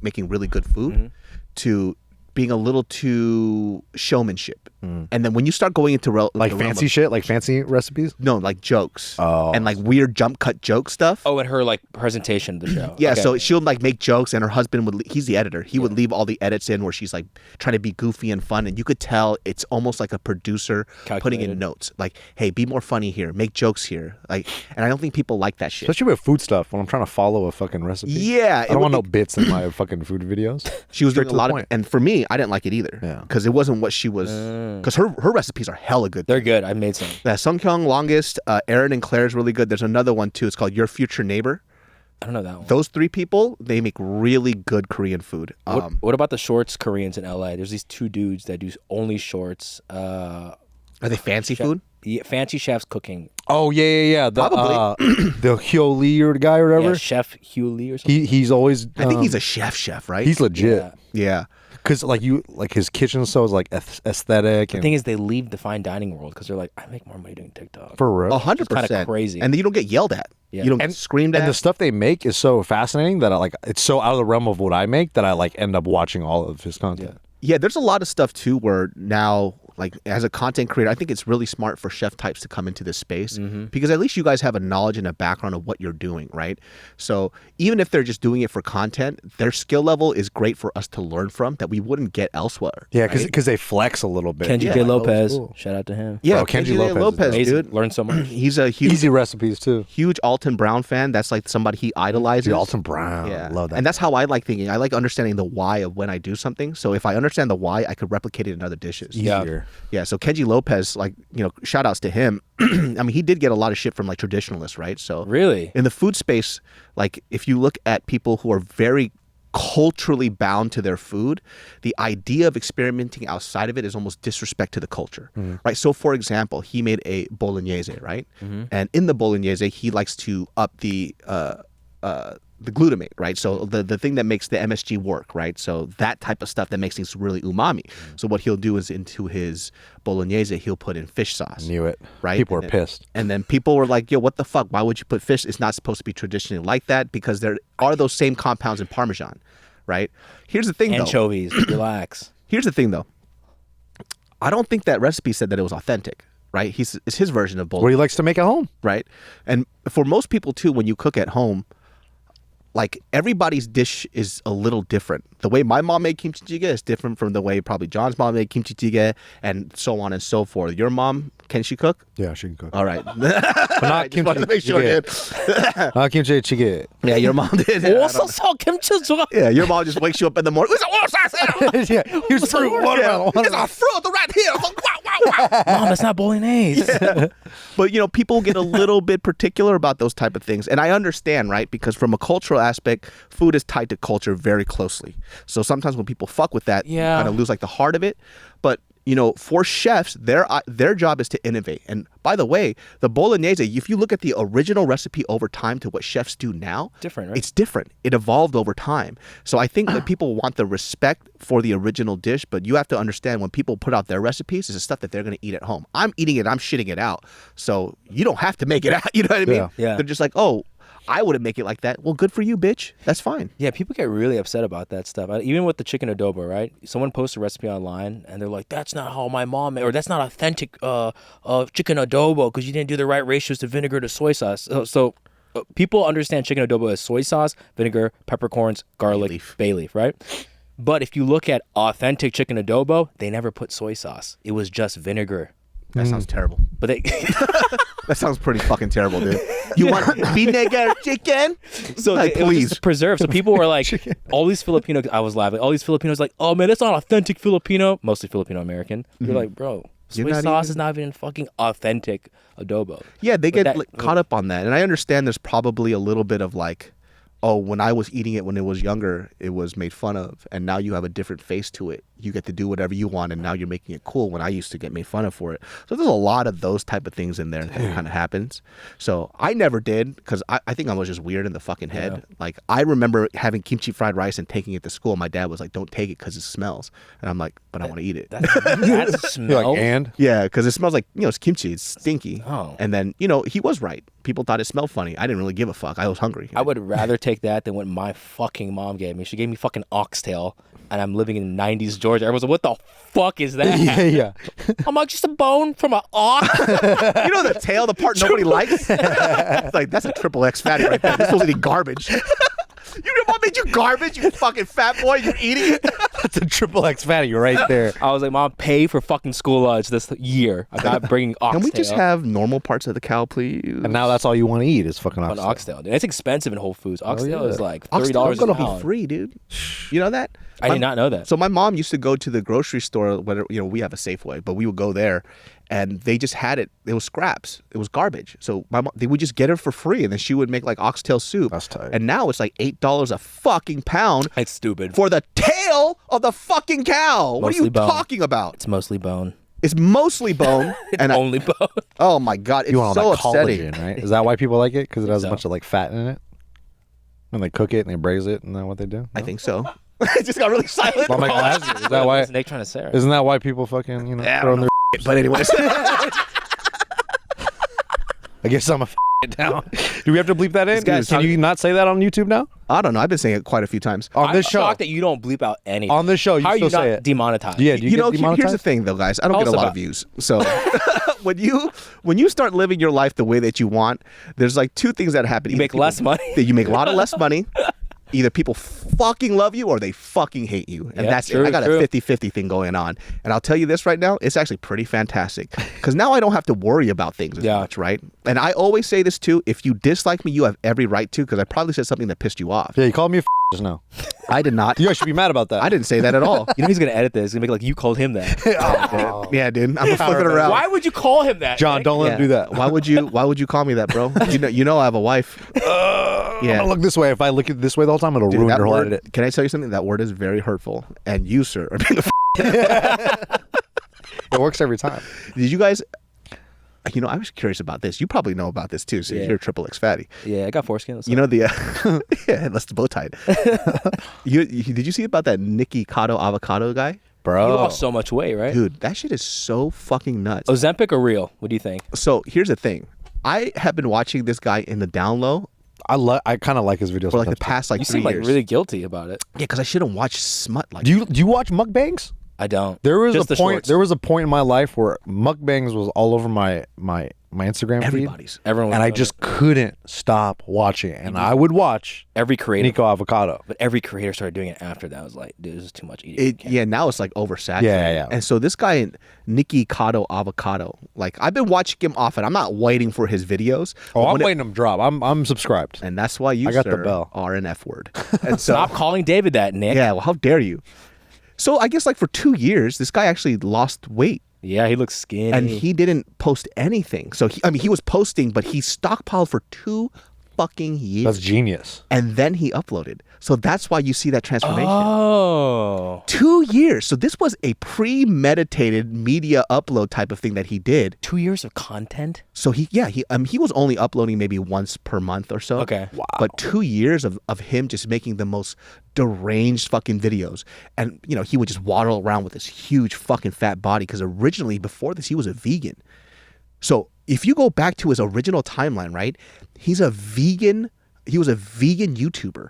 making really good food, to being a little too showmanship. And then when you start going into Like fancy shit, like fancy recipes. no, like jokes, Oh. and like weird jump cut joke stuff. Oh, and her like presentation of the show. Yeah, Okay. so she'll like make jokes, and her husband he's the editor. He would leave all the edits in where she's like trying to be goofy and fun, and you could tell it's almost like a producer putting Calculated. in notes, like, "Hey, be more funny here, make jokes here." Like, and I don't think people like that shit. Especially with food stuff when I'm trying to follow a fucking recipe. Yeah, I don't want no bits in my fucking food videos. She was Straight doing to a the lot of, point. and for me, I didn't like it either. Yeah. because it wasn't what she was. Because her recipes are hella good. They're good. I made some. Sung Kyung Longest, Aaron and Claire is really good. There's another one too. It's called Your Future Neighbor. I don't know that one. Those three people, they make really good Korean food. What about the shorts Koreans in LA? There's these two dudes that do only shorts. Are they fancy food? Yeah, fancy chefs cooking. Oh yeah. The, Probably. the Hyo Lee or the guy or whatever. Yeah, Chef Hugh Lee or something. He's always. I think he's a chef, right? He's legit. Yeah. yeah. Because like his kitchen so is like aesthetic The and thing is, they leave the fine dining world because they're like, I make more money doing TikTok. for real. 100%. kinda crazy. And then you don't get yelled at. Yeah. You don't get screamed at. And the stuff they make is so fascinating that it's so out of the realm of what I make that I like end up watching all of his content. Yeah, there's a lot of stuff too where now, like as a content creator, I think it's really smart for chef types to come into this space because at least you guys have a knowledge and a background of what you're doing, right? So even if they're just doing it for content, their skill level is great for us to learn from that we wouldn't get elsewhere. Yeah, right? because they flex a little bit. Kenji Yeah. J. Like old Lopez. school. Shout out to him. Yeah, Bro, Kenji Kenji Lopez is Amazing. dude. Learned so much. He's a huge Easy recipes too. huge Alton Brown fan. That's like somebody he idolizes. Dude, Alton Brown. Yeah, Love that. And that's how I like thinking. I like understanding the why of when I do something. So if I understand the why, I could replicate it in other dishes. Yeah. Easier. Yeah. So Kenji Lopez, like, shout outs to him. I mean, he did get a lot of shit from like traditionalists, right? So Really? in the food space, like if you look at people who are very culturally bound to their food, the idea of experimenting outside of it is almost disrespect to the culture, right? So for example, he made a bolognese, right? And in the bolognese, he likes to up the glutamate, right? So the thing that makes the MSG work, right? So that type of stuff that makes things really umami. So what he'll do is into his bolognese, he'll put in fish sauce. Knew it. Right? People were And pissed. And then people were like, yo, what the fuck? Why would you put fish? It's not supposed to be traditionally like that because there are those same compounds in Parmesan, right? Here's the thing, though. Anchovies. Relax. Here's the thing, though. I don't think that recipe said that it was authentic, right? It's his version of What he bolognese, likes to make at home. right? And for most people, too, when you cook at home, like everybody's dish is a little different. The way my mom made kimchi jjigae is different from the way probably John's mom made kimchi jjigae, and so on and so forth. Your mom, can she cook? Yeah, she can cook. All right. But not I just wanted to make sure, jjigae. dude. Not kimchi jjigae. Yeah, your mom did. Yeah, I don't- 김치 좋아. yeah, your mom just wakes you up in the morning. Yeah, here's fruit. Watermelon. It's a fruit right here. Wow, wow, wow. Mom, it's not bolognese. But people get a little bit particular about those type of things, and I understand, right? Because from a cultural aspect, food is tied to culture very closely. So sometimes when people fuck with that, Yeah. kind of lose like the heart of it. But for chefs, their job is to innovate. And by the way, the bolognese, if you look at the original recipe over time to what chefs do now, Different, right? It's different. It evolved over time. So I think that people want the respect for the original dish, but you have to understand when people put out their recipes, it's the stuff that they're going to eat at home. I'm eating it, I'm shitting it out. So you don't have to make it out. You know what I mean? Yeah. Yeah. They're just like, oh, I wouldn't make it like that. Well, good for you, bitch. That's fine. Yeah, people get really upset about that stuff. Even with the chicken adobo, right? Someone posts a recipe online, and they're like, "That's not how my mom made, or that's not authentic chicken adobo because you didn't do the right ratios to vinegar to soy sauce." So people understand chicken adobo as soy sauce, vinegar, peppercorns, garlic, bay leaf, right? But if you look at authentic chicken adobo, they never put soy sauce. It was just vinegar. That sounds terrible. But they That sounds pretty fucking terrible, dude. You want vinegar chicken? So Like, it was please. just preserved. So people were like, all these Filipino, I was laughing. All these Filipinos like, oh man, that's not authentic Filipino. Mostly Filipino American. You're like, bro, soy You're not sauce even- is not even fucking authentic adobo. Yeah, they But get caught up on that. And I understand there's probably a little bit of like, oh, when I was eating it when it was younger, it was made fun of, and now you have a different face to it. You get to do whatever you want, and now you're making it cool when I used to get made fun of for it. So there's a lot of those type of things in there that kind of happens. So I never did, because I think I was just weird in the fucking head. Yeah. Like, I remember having kimchi fried rice and taking it to school. My dad was like, don't take it because it smells. And I'm like, but I want to eat it. That You're smell. like, and Yeah, because it smells like, it's kimchi. It's stinky. Oh. And then, he was right. People thought it smelled funny. I didn't really give a fuck. I was hungry. I would rather take that than what my fucking mom gave me. She gave me fucking oxtail, and I'm living in 90s Georgia. Everyone's like, what the fuck is that? yeah. I'm like, just a bone from an ox? The tail, the part nobody likes? It's like, that's a triple X fatty right there. You're supposed to eat garbage. Your mom made you garbage, you fucking fat boy. You're eating it. That's a triple X fatty right there. I was like, Mom, pay for fucking school lunch this year. I'm not bringing oxtail. Can we just have normal parts of the cow, please? And now that's all you want to eat is fucking An oxtail. oxtail, dude. It's expensive in Whole Foods. Oxtail yeah. is like $30 Oxtail's a gonna pound. be free, dude. You know that? I did not know that. So my mom used to go to the grocery store. Whether we have a Safeway, but we would go there, and they just had it. It was scraps. It was garbage. So my mom, they would just get it for free, and then she would make like oxtail soup. That's tight. And now it's like $8 a fucking pound It's stupid. for the tail of the fucking cow. What are Mostly you bone. talking about? It's mostly bone. It's mostly bone. It's and only bone. oh my god, it's You want so all that upsetting. collagen, right? Is that why people like it? Because it has a so. bunch of like fat in it? When they cook it and they braise it, and then what they do? I think so. It just got really silent. Well, I'm like, well, that's- is that why? What's Nick trying to say? Isn't that why people fucking Yeah, I throw don't in their? But anyways, I guess I'm a it down. Do we have to bleep that in? guy's Can talking- you not say that on YouTube now? I don't know. I've been saying it quite a few times. On I'm this show? shocked that you don't bleep out anything. On this show, you How are still you not say it. demonetized? Yeah, do you, You get know, demonetized? here's the thing, though, guys. I don't Tell get a us lot about of views. So when you start living your life the way that you want, there's like two things that happen. You Either make people- less money. that you make a lot of less money. Either people fucking love you or they fucking hate you. And Yeah, that's true, it. I got true. a 50-50 thing going on. And I'll tell you this right now, it's actually pretty fantastic. Because now I don't have to worry about things as Yeah. much, right? And I always say this too, if you dislike me, you have every right to, because I probably said something that pissed you off. Yeah, you called me a just now. I did not. You guys should be mad about that. I didn't say that at all. You know he's gonna edit this. He's gonna make like you called him that. Yeah, dude. I'm gonna flip it around. Why would you call him that? John, Nick? don't let him do that. Why would you call me that, bro? You know I have a wife. I'm Yeah. gonna look this way. If I look at this way the whole time, it'll Dude, ruin that your whole word, edit. can I tell you something? That word is very hurtful. And you, sir, are being a It works every time. Did you guys I was curious about this. You probably know about this too, so Yeah. you're a triple X fatty. Yeah, I got foreskin. You know the yeah, that's the bow tie. Did you see about that Nickacado avocado guy? you Bro. lost so much weight, right? Dude, that shit is so fucking nuts. Ozempic or real? What do you think? So here's the thing. I have been watching this guy in the down low I kind of like his videos. for like the sometimes. past like You 3 seem like years. really guilty about it. Yeah, because I shouldn't watch smut like Do you watch mukbangs? I don't. There was Just a the point. shorts. There was a point in my life where mukbangs was all over my Instagram feed, everybody's. Everyone, and was I doing just it. couldn't stop watching it. And I would watch every creator, Nico Avocado. but every creator started doing it after that. I was like, dude, this is too much eating. Yeah, now it's like oversaturated. Yeah. And so this guy, Nickacado Avocado, like I've been watching him often. I'm not waiting for his videos. Oh, but I'm when it- waiting him drop. I'm subscribed. and that's why you, I got the sir, bell. are an F word. And so, Stop calling David that, Nick. yeah, well, how dare you? So I guess like for 2 years, this guy actually lost weight. Yeah, he looks skinny. And he didn't post anything. So he was posting, but he stockpiled for 2 fucking years. That's genius. And then he uploaded. So that's why you see that transformation. Oh, 2 years. So this was a premeditated media upload type of thing that he did. 2 years of content. So he was only uploading maybe once per month or so. Okay. Wow. But 2 years of him just making the most deranged fucking videos. And, he would just waddle around with this huge fucking fat body because originally before this, he was a vegan. So if you go back to his original timeline, right? He was a vegan YouTuber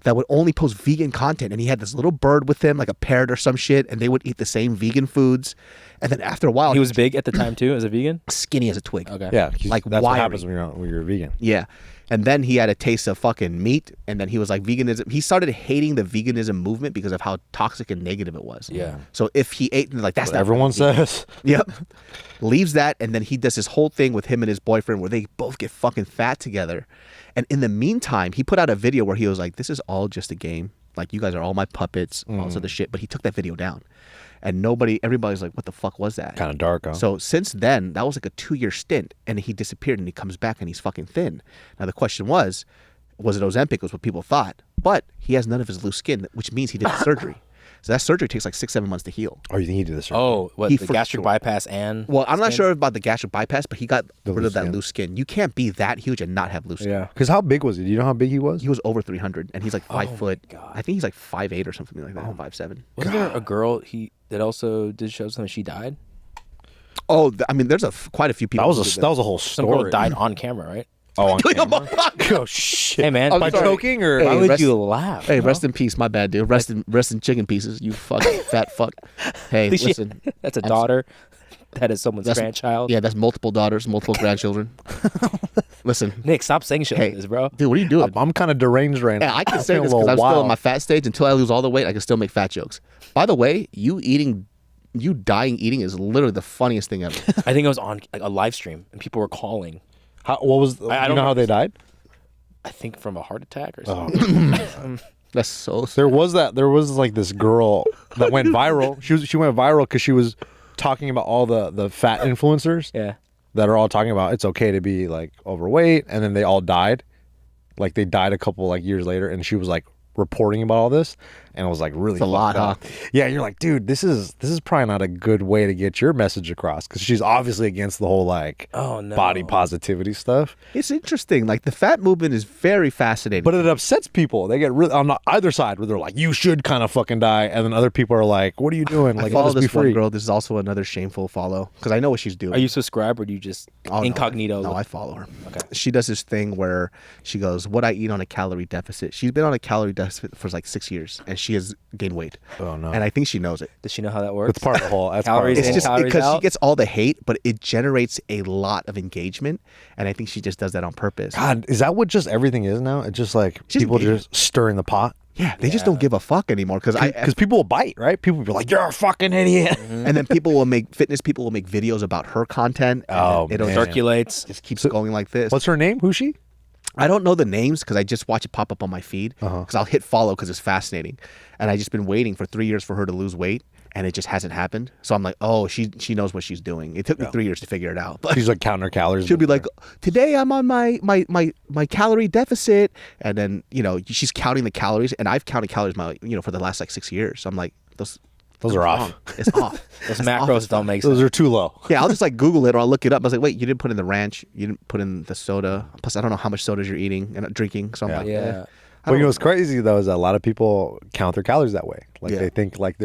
that would only post vegan content, and he had this little bird with him, like a parrot or some shit, and they would eat the same vegan foods. And then after a while, He was big at the time too as a vegan. skinny as a twig. Okay. Yeah, Like that's what wiry. happens when you're a vegan. Yeah. And then he had a taste of fucking meat, and then he was like veganism. He started hating the veganism movement because of how toxic and negative it was. Yeah. So if he ate, like that's What not everyone says. Yep. Leaves that, and then he does this whole thing with him and his boyfriend where they both get fucking fat together. And in the meantime, he put out a video where he was like, "This is all just a game. Like you guys are all my puppets, all this other shit." But he took that video down, and everybody's like, "What the fuck was that?" Kind of dark, huh? So since then, that was like a 2-year stint, and he disappeared, and he comes back, and he's fucking thin. Now the question was, Was it Ozempic? Was what people thought. But he has none of his loose skin, which means he did the surgery. So that surgery takes like 6-7 months to heal. Oh, you think he did this? Oh, what, He the for gastric sure. bypass and Well, I'm not skin? sure about the gastric bypass, but he got rid loose of that skin. loose skin. You can't be that huge and not have loose skin. Yeah. Because how big was he? Do you know how big he was? He was over 300, and he's like 5 my foot. God. I think he's like 5'8" or something like that. 5'7". Wasn't there a girl that also did shows something? She died. Oh, I mean, there's quite a few people. That was who a did that was a whole Some story. girl died on camera, right? Oh, on camera? Oh shit! Hey man, I'm By sorry. choking or Hey, why would rest- you laugh? Hey, bro? rest in peace. My bad, dude. Rest in chicken pieces. You fucking fat fuck. Hey, At least listen. that's a I'm daughter. That is someone's That's- grandchild. Yeah, that's multiple daughters, multiple grandchildren. Listen, Nick, stop saying shit hey, like this, bro. dude, what are you doing? I'm kind of deranged right now. Yeah, I can say feel this a because I'm little still in wild. my fat stage. Until I lose all the weight, I can still make fat jokes. By the way, you dying eating is literally the funniest thing ever. I think it was on like a live stream and people were calling. What was? I you don't know how they died? I think from a heart attack or something. That's so. There was like this girl that went viral. She went viral because she was talking about all the fat influencers Yeah. that are all talking about it's okay to be like overweight, and then they all died. Like they died a couple like years later, and she was like reporting about all this, and it was like really It's a lot, fucked up. Yeah, you're like, dude, this is probably not a good way to get your message across because she's obviously against the whole like Oh no. body positivity stuff. It's interesting. Like the fat movement is very fascinating. But it upsets people. They get really on either side where they're like, you should kind of fucking die, and then other people are like, what are you doing? I Like, follow let us be this one free. girl. This is also another shameful follow because I know what she's doing. Are you subscribed or do you just Oh, no. incognito? No, I follow her. Okay. She does this thing where she goes, "What I eat on a calorie deficit." She's been on a calorie deficit for like 6 years, and she has gained weight. Oh no, And I think she knows it. Does she know how that works? it's part of the whole. That's Calories part It's of the in, just whole. calories because she out? gets all the hate, but it generates a lot of engagement, and I think she just does that on purpose. God, is that what just everything is now? It's just like Just people engagement. just stirring the pot. Yeah, they just don't give a fuck anymore Because people will bite, right? People will be like, "You're a fucking idiot." and then people will make videos about her content. And Oh, it'll man. Circulates. just keeps going like this. What's her name? Who's she? I don't know the names because I just watch it pop up on my feed because I'll hit follow because it's fascinating, and I just been waiting for 3 years for her to lose weight, and it just hasn't happened. So I'm like, oh, she knows what she's doing. It took me 3 years to figure it out, but She's like counting her calories. she'll be like, today I'm on my calorie deficit, and then she's counting the calories, and I've counted calories for the last like 6 years. So I'm like, those are off. wrong. It's off. Those That's off macros as don't fuck. make sense. Those are too low. Yeah, I'll just like Google it or I'll look it up. I was like, wait, you didn't put in the ranch, you didn't put in the soda. Plus, I don't know how much sodas you're eating and drinking. So I'm like, Yeah. But you know what's crazy though is that a lot of people count their calories that way. Like Yeah. they think like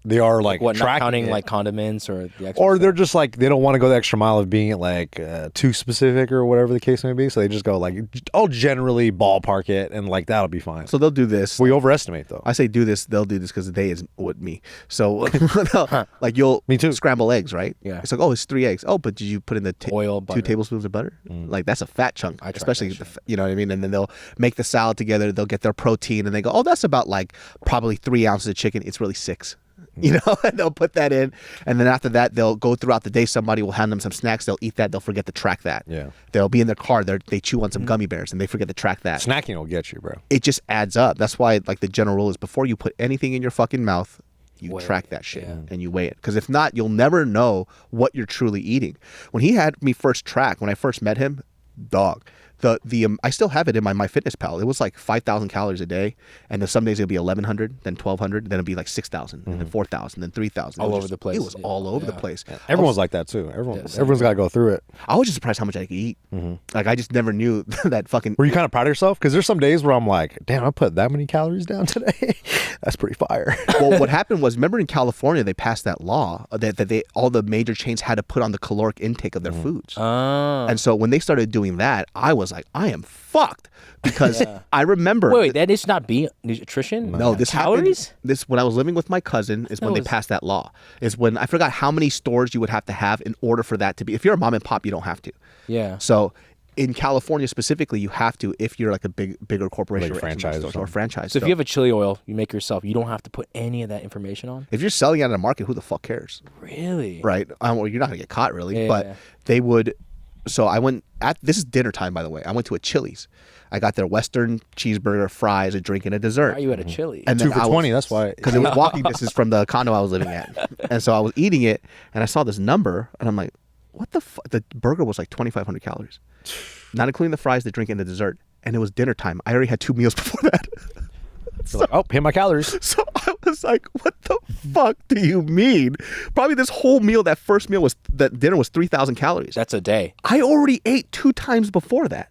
they are like What, not tracking counting it. like condiments or the extra Or stuff? they're just like they don't want to go the extra mile of being like too specific or whatever the case may be. So they just go like, I'll generally ballpark it and like that'll be fine. So they'll do this. We overestimate though. I say do this, they'll do this because they is with me. So like Me too. scramble eggs, right? Yeah. It's like, oh, it's 3 eggs. Oh, but did you put in the Oil, 2 butter. tablespoons of butter? Like that's a fat chunk, tried especially that you know what I mean. And then they'll make the salad together. They'll get their protein, and they go, oh, that's about like probably 3 ounces of chicken. It's really 6. And they'll put that in, and then after that, they'll go throughout the day. Somebody will hand them some snacks. They'll eat that. They'll forget to track that. Yeah. They'll be in their car. They chew on some gummy bears, and they forget to track that. Snacking will get you, bro. It just adds up. That's why, like, the general rule is before you put anything in your fucking mouth, you Weigh track it, that shit yeah. and you weigh it. Because if not, you'll never know what you're truly eating. When he had me first track, when I first met him, dog. I still have it in my MyFitnessPal. It was like 5,000 calories a day, and then some days it'll be 1,100, then 1,200, then it'll be like 6,000, and then 4,000, then 3,000. All over the place. It was all over the Yeah. place. Everyone's like that too. Everyone's got to go through it. I was just surprised how much I could eat. Like I just never knew that fucking. Were you kind of proud of yourself? Because there's some days where I'm like, damn, I put that many calories down today. That's pretty fire. Well, what happened was, remember in California they passed that law that they all the major chains had to put on the caloric intake of their foods. Oh. And so when they started doing that, I was like, I am fucked because I remember. Wait, that is not be nutrition? No, this calories? happened. This when I was living with my cousin is when they passed that law. Is when I forgot how many stores you would have to have in order for that to be. If you're a mom and pop, you don't have to. Yeah. So in California specifically, you have to if you're like a bigger corporation Like or franchise or stores or something. franchise. So if you have a chili oil you make yourself, you don't have to put any of that information on? if you're selling it at a market, who the fuck cares? Really? Right? Well, you're not gonna get caught really, Yeah, but yeah. they would. So I went this is dinner time, by the way. I went to a Chili's. I got their Western cheeseburger, fries, a drink, and a dessert. Why are you at a chili? And 2 for $20. That's why. because it was walking distance from the condo I was living at. And so I was eating it, and I saw this number, and I'm like, what the fuck? The burger was like 2,500 calories. Not including the fries, the drink, and the dessert. and it was dinner time. I already had 2 meals before that. You're like, oh, hit my calories. So I was like, what the fuck do you mean? Probably this whole meal, that first meal that dinner was 3,000 calories. That's a day. I already ate 2 times before that.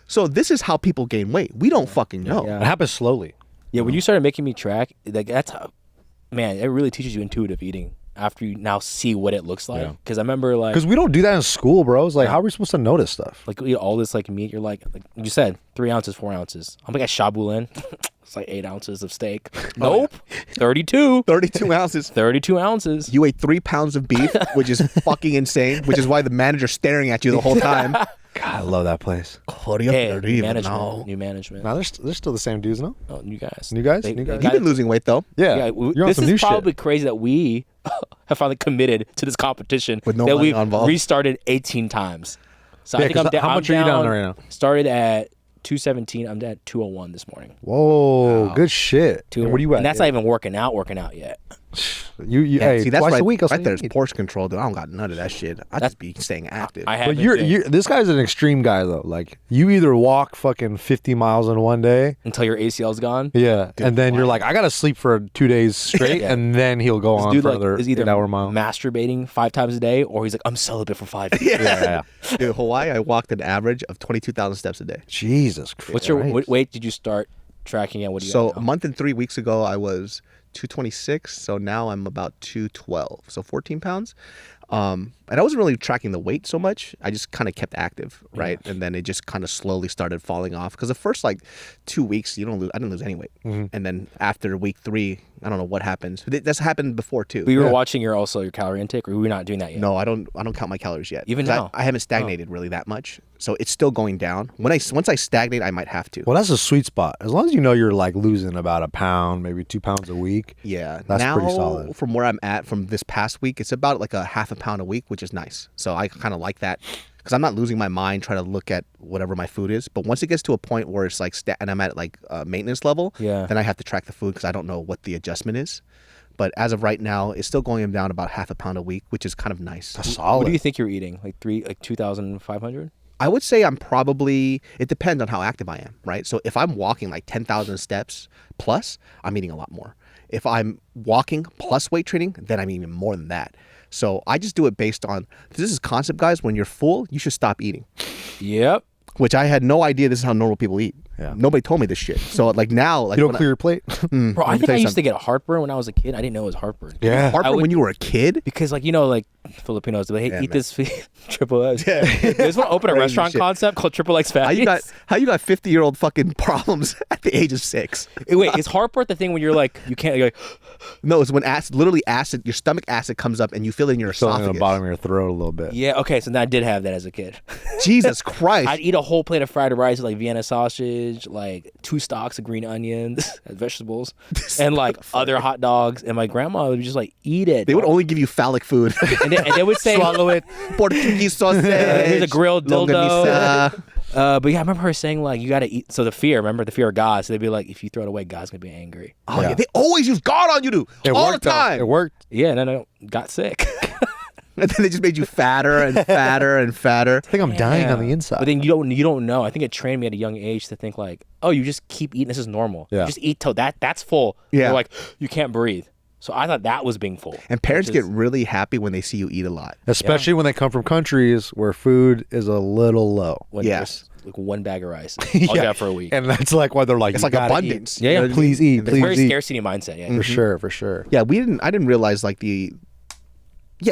So this is how people gain weight. We don't fucking know. It happens slowly. Yeah, when you started making me track, like that's how, man, it really teaches you intuitive eating after you now see what it looks like. Because I remember like, Because we don't do that in school, bro. It's like, how are we supposed to notice stuff? like you eat all this like meat, you're like you said, 3 ounces, 4 ounces. I'm like at Shabulin, it's like 8 ounces of steak. Nope, 32. 32 ounces. 32 ounces. You ate 3 pounds of beef, which is fucking insane, which is why the manager's staring at you the whole time. God, I love that place. Hey, new management. New management. Now, they're still the same dudes, no? Oh, new guys. New guys? They- New they guys? You've been losing weight though. Yeah. You're on This some is new probably shit. crazy that we have finally committed to this competition With no that money we've involved. restarted 18 times. So Yeah, I think 'cause I'm down. how much are you down right now? Started at 217. I'm at 201 this morning. Whoa, good shit. And what are you at? And that's not even working out yet. You Yeah, hey, see, that's twice right, a week. right there's portion control, dude. I don't got none of that shit. I just be staying active. I have. But you're this guy's an extreme guy though. Like you either walk fucking 50 miles in one day, until your ACL's gone. yeah, and then you're like, I gotta sleep for 2 days straight, and then he'll go on Dude, for like, another is either 8-hour mile. masturbating 5 times a day, or he's like, I'm celibate for 5 days. Yeah. Dude, Hawaii, I walked an average of 22,000 steps a day. Jesus Christ. What's your what weight did you start tracking at? What do you So got a now? month and 3 weeks ago, I was 226. So now I'm about 212. So 14 pounds. And I wasn't really tracking the weight so much. I just kind of kept active, right? And then it just kind of slowly started falling off. Because the first like 2 weeks, I didn't lose any weight. And then after week 3, I don't know what happens. That's happened before too. But you were watching your calorie intake, or were we not doing that yet? No, I don't count my calories yet. Even 'Cause now? I haven't stagnated really that much. So it's still going down. Once I stagnate, I might have to. Well, that's a sweet spot. As long as you know you're like losing about a pound, maybe 2 pounds a week. Yeah, That's now, pretty solid. From where I'm at from this past week, it's about like a half a pound a week, which is nice. So I kind of like that because I'm not losing my mind trying to look at whatever my food is. But once it gets to a point where it's like, and I'm at like maintenance level, then I have to track the food because I don't know what the adjustment is. But as of right now, it's still going down about half a pound a week, which is kind of nice. That's solid. What do you think you're eating? Like 2,500? I would say I'm probably, it depends on how active I am, right? So if I'm walking like 10,000 steps plus, I'm eating a lot more. If I'm walking plus weight training, then I'm eating more than that. So I just do it based on, this is concept, guys, when you're full, you should stop eating, Yep. which I had no idea this is how normal people eat. Yeah. Nobody told me this shit. So like now, like You don't when clear your plate? Bro, I me think tell I you used to get heartburn when I was a kid. I didn't know it was heartburn. Yeah. heartburn when you were a kid? Because like like Filipinos, they Yeah, eat man. this triple X. They just want to open a Crazy restaurant shit. concept called Triple X Fatties. How you got 50-year-old fucking problems at the age of 6? Wait, is heartburn the thing when you're like you can't? You're like, No, it's when acid, your stomach acid comes up and you feel it in your Still in esophagus. the bottom of your throat a little bit. yeah, okay. So I did have that as a kid. Jesus Christ. I'd eat a whole plate of fried rice with like Vienna sausage, like 2 stalks of green onions, vegetables, and like other hot dogs. And my grandma would just like eat it. They would only give you phallic food. and they would say, Swallow it. Portuguese sausage. Here's a grilled dildo. longanisa. But yeah, I remember her saying like you gotta eat. So the fear of God. So they'd be like, if you throw it away, God's gonna be angry. Oh yeah, they always use God on you, dude. It All worked, the though. time. It worked. Yeah, and then I got sick. And then they just made you fatter and fatter and fatter. I think I'm dying on the Yeah. inside. But then you don't know. I think it trained me at a young age to think like, oh, you just keep eating. This is normal. Yeah. You just eat till that's full. Yeah. You're like you can't breathe. So I thought that was being full. And parents which get is- really happy when they see you eat a lot. Especially when they come from countries where food is a little low. when Yes. there's, like 1 bag of rice. I'll get it for a week. And that's like why they're like, It's you like gotta abundance. eat. Yeah, yeah. You know what I mean? Please eat, It's please very eat. scarcity mindset. Yeah. For sure, for sure. Yeah, I didn't realize like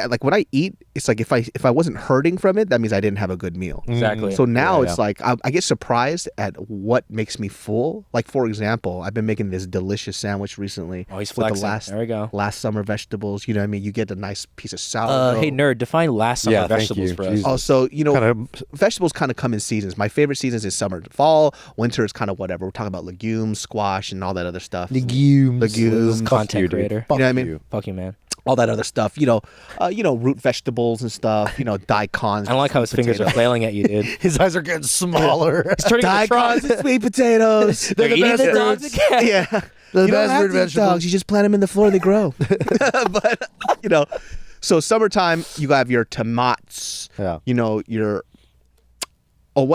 like when I eat, it's like if I wasn't hurting from it, that means I didn't have a good meal. Exactly. So now Yeah, it's like I get surprised at what makes me full. Like for example, I've been making this delicious sandwich recently. Oh, he's with flexing. the last There we go. last summer vegetables. You know what I mean? You get a nice piece of sourdough. Hey nerd, define last summer Yeah, thank vegetables you. for us. Jesus. Oh, so Kinda- vegetables kind of come in seasons. My favorite seasons is summer, fall, winter is kind of whatever. We're talking about legumes, squash, and all that other stuff. Legumes. Legumes. Fuck Content you, dude. creator. Fuck You know what I mean? you. Fuck you, man. All that other stuff. Root vegetables and stuff. Daikons. I don't like how his fingers are flailing at you, dude. His eyes are getting smaller. He's turning into Daikons Tron. and sweet potatoes. They're eating the best dogs fruits. again. Yeah. The You don't best have fruit to eat vegetables. dogs. You just plant them in the floor, they grow. But so summertime, you have your tomatoes. Yeah.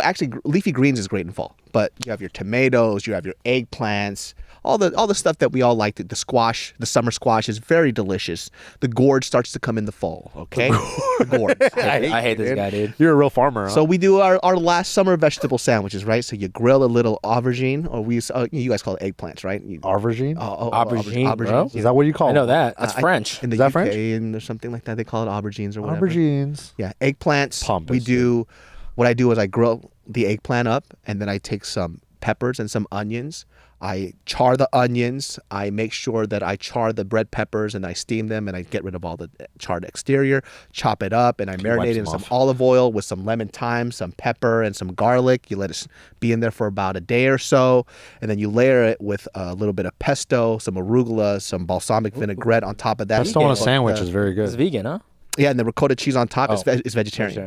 Actually, leafy greens is great in fall. But you have your tomatoes, you have your eggplants, all the stuff that we all like. The squash, the summer squash is very delicious. The gourd starts to come in the fall. Okay, the gourd. I hate this guy, dude. You're a real farmer. Huh? So we do our last summer vegetable sandwiches, right? So you grill a little aubergine, or you guys call it eggplants, right? Aubergine? Aubergine, bro? Is that what you call it? I know that. That's French. In the Is that UK French? and or something like that, they call it aubergines or whatever. Aubergines. Yeah, eggplants. Pompous, we do. What I do is I grill the eggplant up, and then I take some peppers and some onions. I char the onions. I make sure that I char the red peppers, and I steam them, and I get rid of all the charred exterior. Chop it up, and I marinate it in some olive oil with some lemon thyme, some pepper, and some garlic. You let it be in there for about a day or so, and then you layer it with a little bit of pesto, some arugula, some balsamic vinaigrette on top of that. Pesto on a sandwich is very It's good. vegan, huh? Yeah, and the ricotta cheese on top is vegetarian.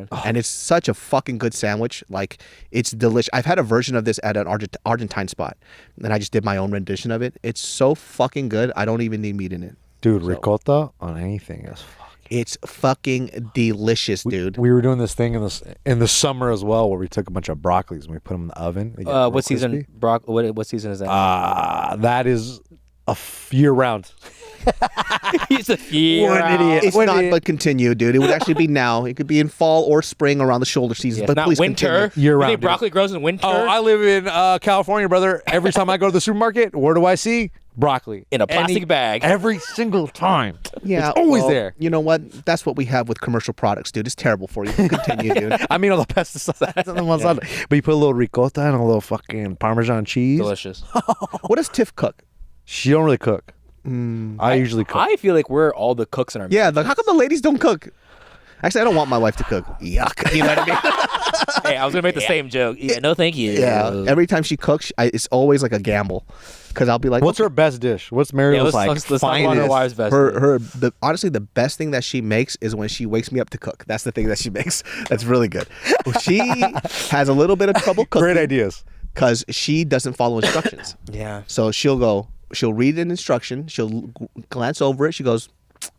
Vegetarian. And it's such a fucking good sandwich. Like, it's delicious. I've had a version of this at an Argentine spot, and I just did my own rendition of it. It's so fucking good. I don't even need meat in it. Dude, ricotta on anything is It's fucking delicious, dude. We were doing this thing in the summer as well, where we took a bunch of broccolis and we put them in the oven. They get real What season? crispy. What season is that? That is year round. He's a year. What an idiot. It's not, but continue, dude. It would actually be now. It could be in fall or spring around the shoulder season. Yeah, but not please winter. continue. Year You round, think dude. broccoli grows in winter? Oh, I live in California, brother. Every time I go to the supermarket, where do I see broccoli? In a plastic bag. Every single time. Yeah, it's always well, there. You know what? That's what we have with commercial products, dude. It's terrible for you. Continue, dude. I mean, all the pesticides on one side, but you put a little ricotta and a little fucking Parmesan cheese. Delicious. What does Tiff cook? She don't really cook. I usually cook. I feel like we're all the cooks in our Yeah, how come the ladies don't cook? Actually, I don't want my wife to cook. Yuck. You know what I mean? Hey, I was gonna make the same joke. Yeah, no, thank you. Yeah. Every time she cooks, it's always like a gamble, because I'll be like, What's her best dish? What's Mariel's let's talk about her finest? wife's best. honestly, the best thing that she makes is when she wakes me up to cook. That's the thing that she makes. That's really good. She has a little bit of trouble cooking. Great ideas. Because she doesn't follow instructions. Yeah. So she'll read an instruction, she'll glance over it, she goes,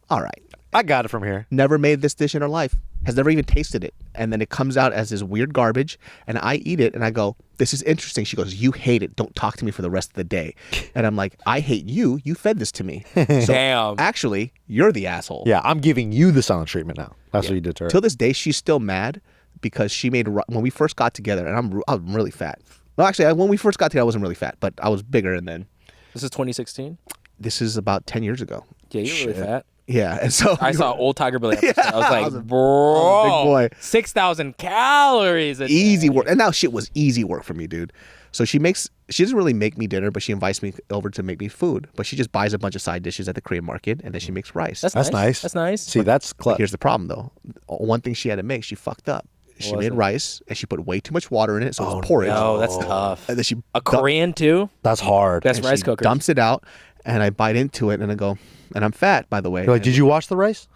all right. I got it from here. Never made this dish in her life, has never even tasted it. And then it comes out as this weird garbage, and I eat it, and I go, this is interesting. She goes, you hate it. Don't talk to me for the rest of the day. And I'm like, I hate you. You fed this to me. So Damn. actually, you're the asshole. Yeah, I'm giving you the silent treatment now. That's what you did to her. Till this day, she's still mad because she made, when we first got together, and I'm really fat. No, actually, when we first got together, I wasn't really fat, but I was bigger, and then This is 2016. this is about 10 years ago. Yeah, you're really fat. Yeah, and so I saw old Tiger Billy episode. I was like, I was a bro, big boy. 6,000 calories. A easy day. work, and now shit was easy work for me, dude. So she doesn't really make me dinner, but she invites me over to make me food. But she just buys a bunch of side dishes at the Korean market, and then she makes rice. That's nice. That's nice. See, that's clutch. Here's the problem, though. One thing she had to make, she fucked up. She made rice, and she put way too much water in it, so it was porridge. Oh, that's tough. And then she A Korean too? That's hard. That's and rice she cooker. dumps it out, and I bite into it, and I go, and I'm fat, by the way. You're like, did you wash the rice?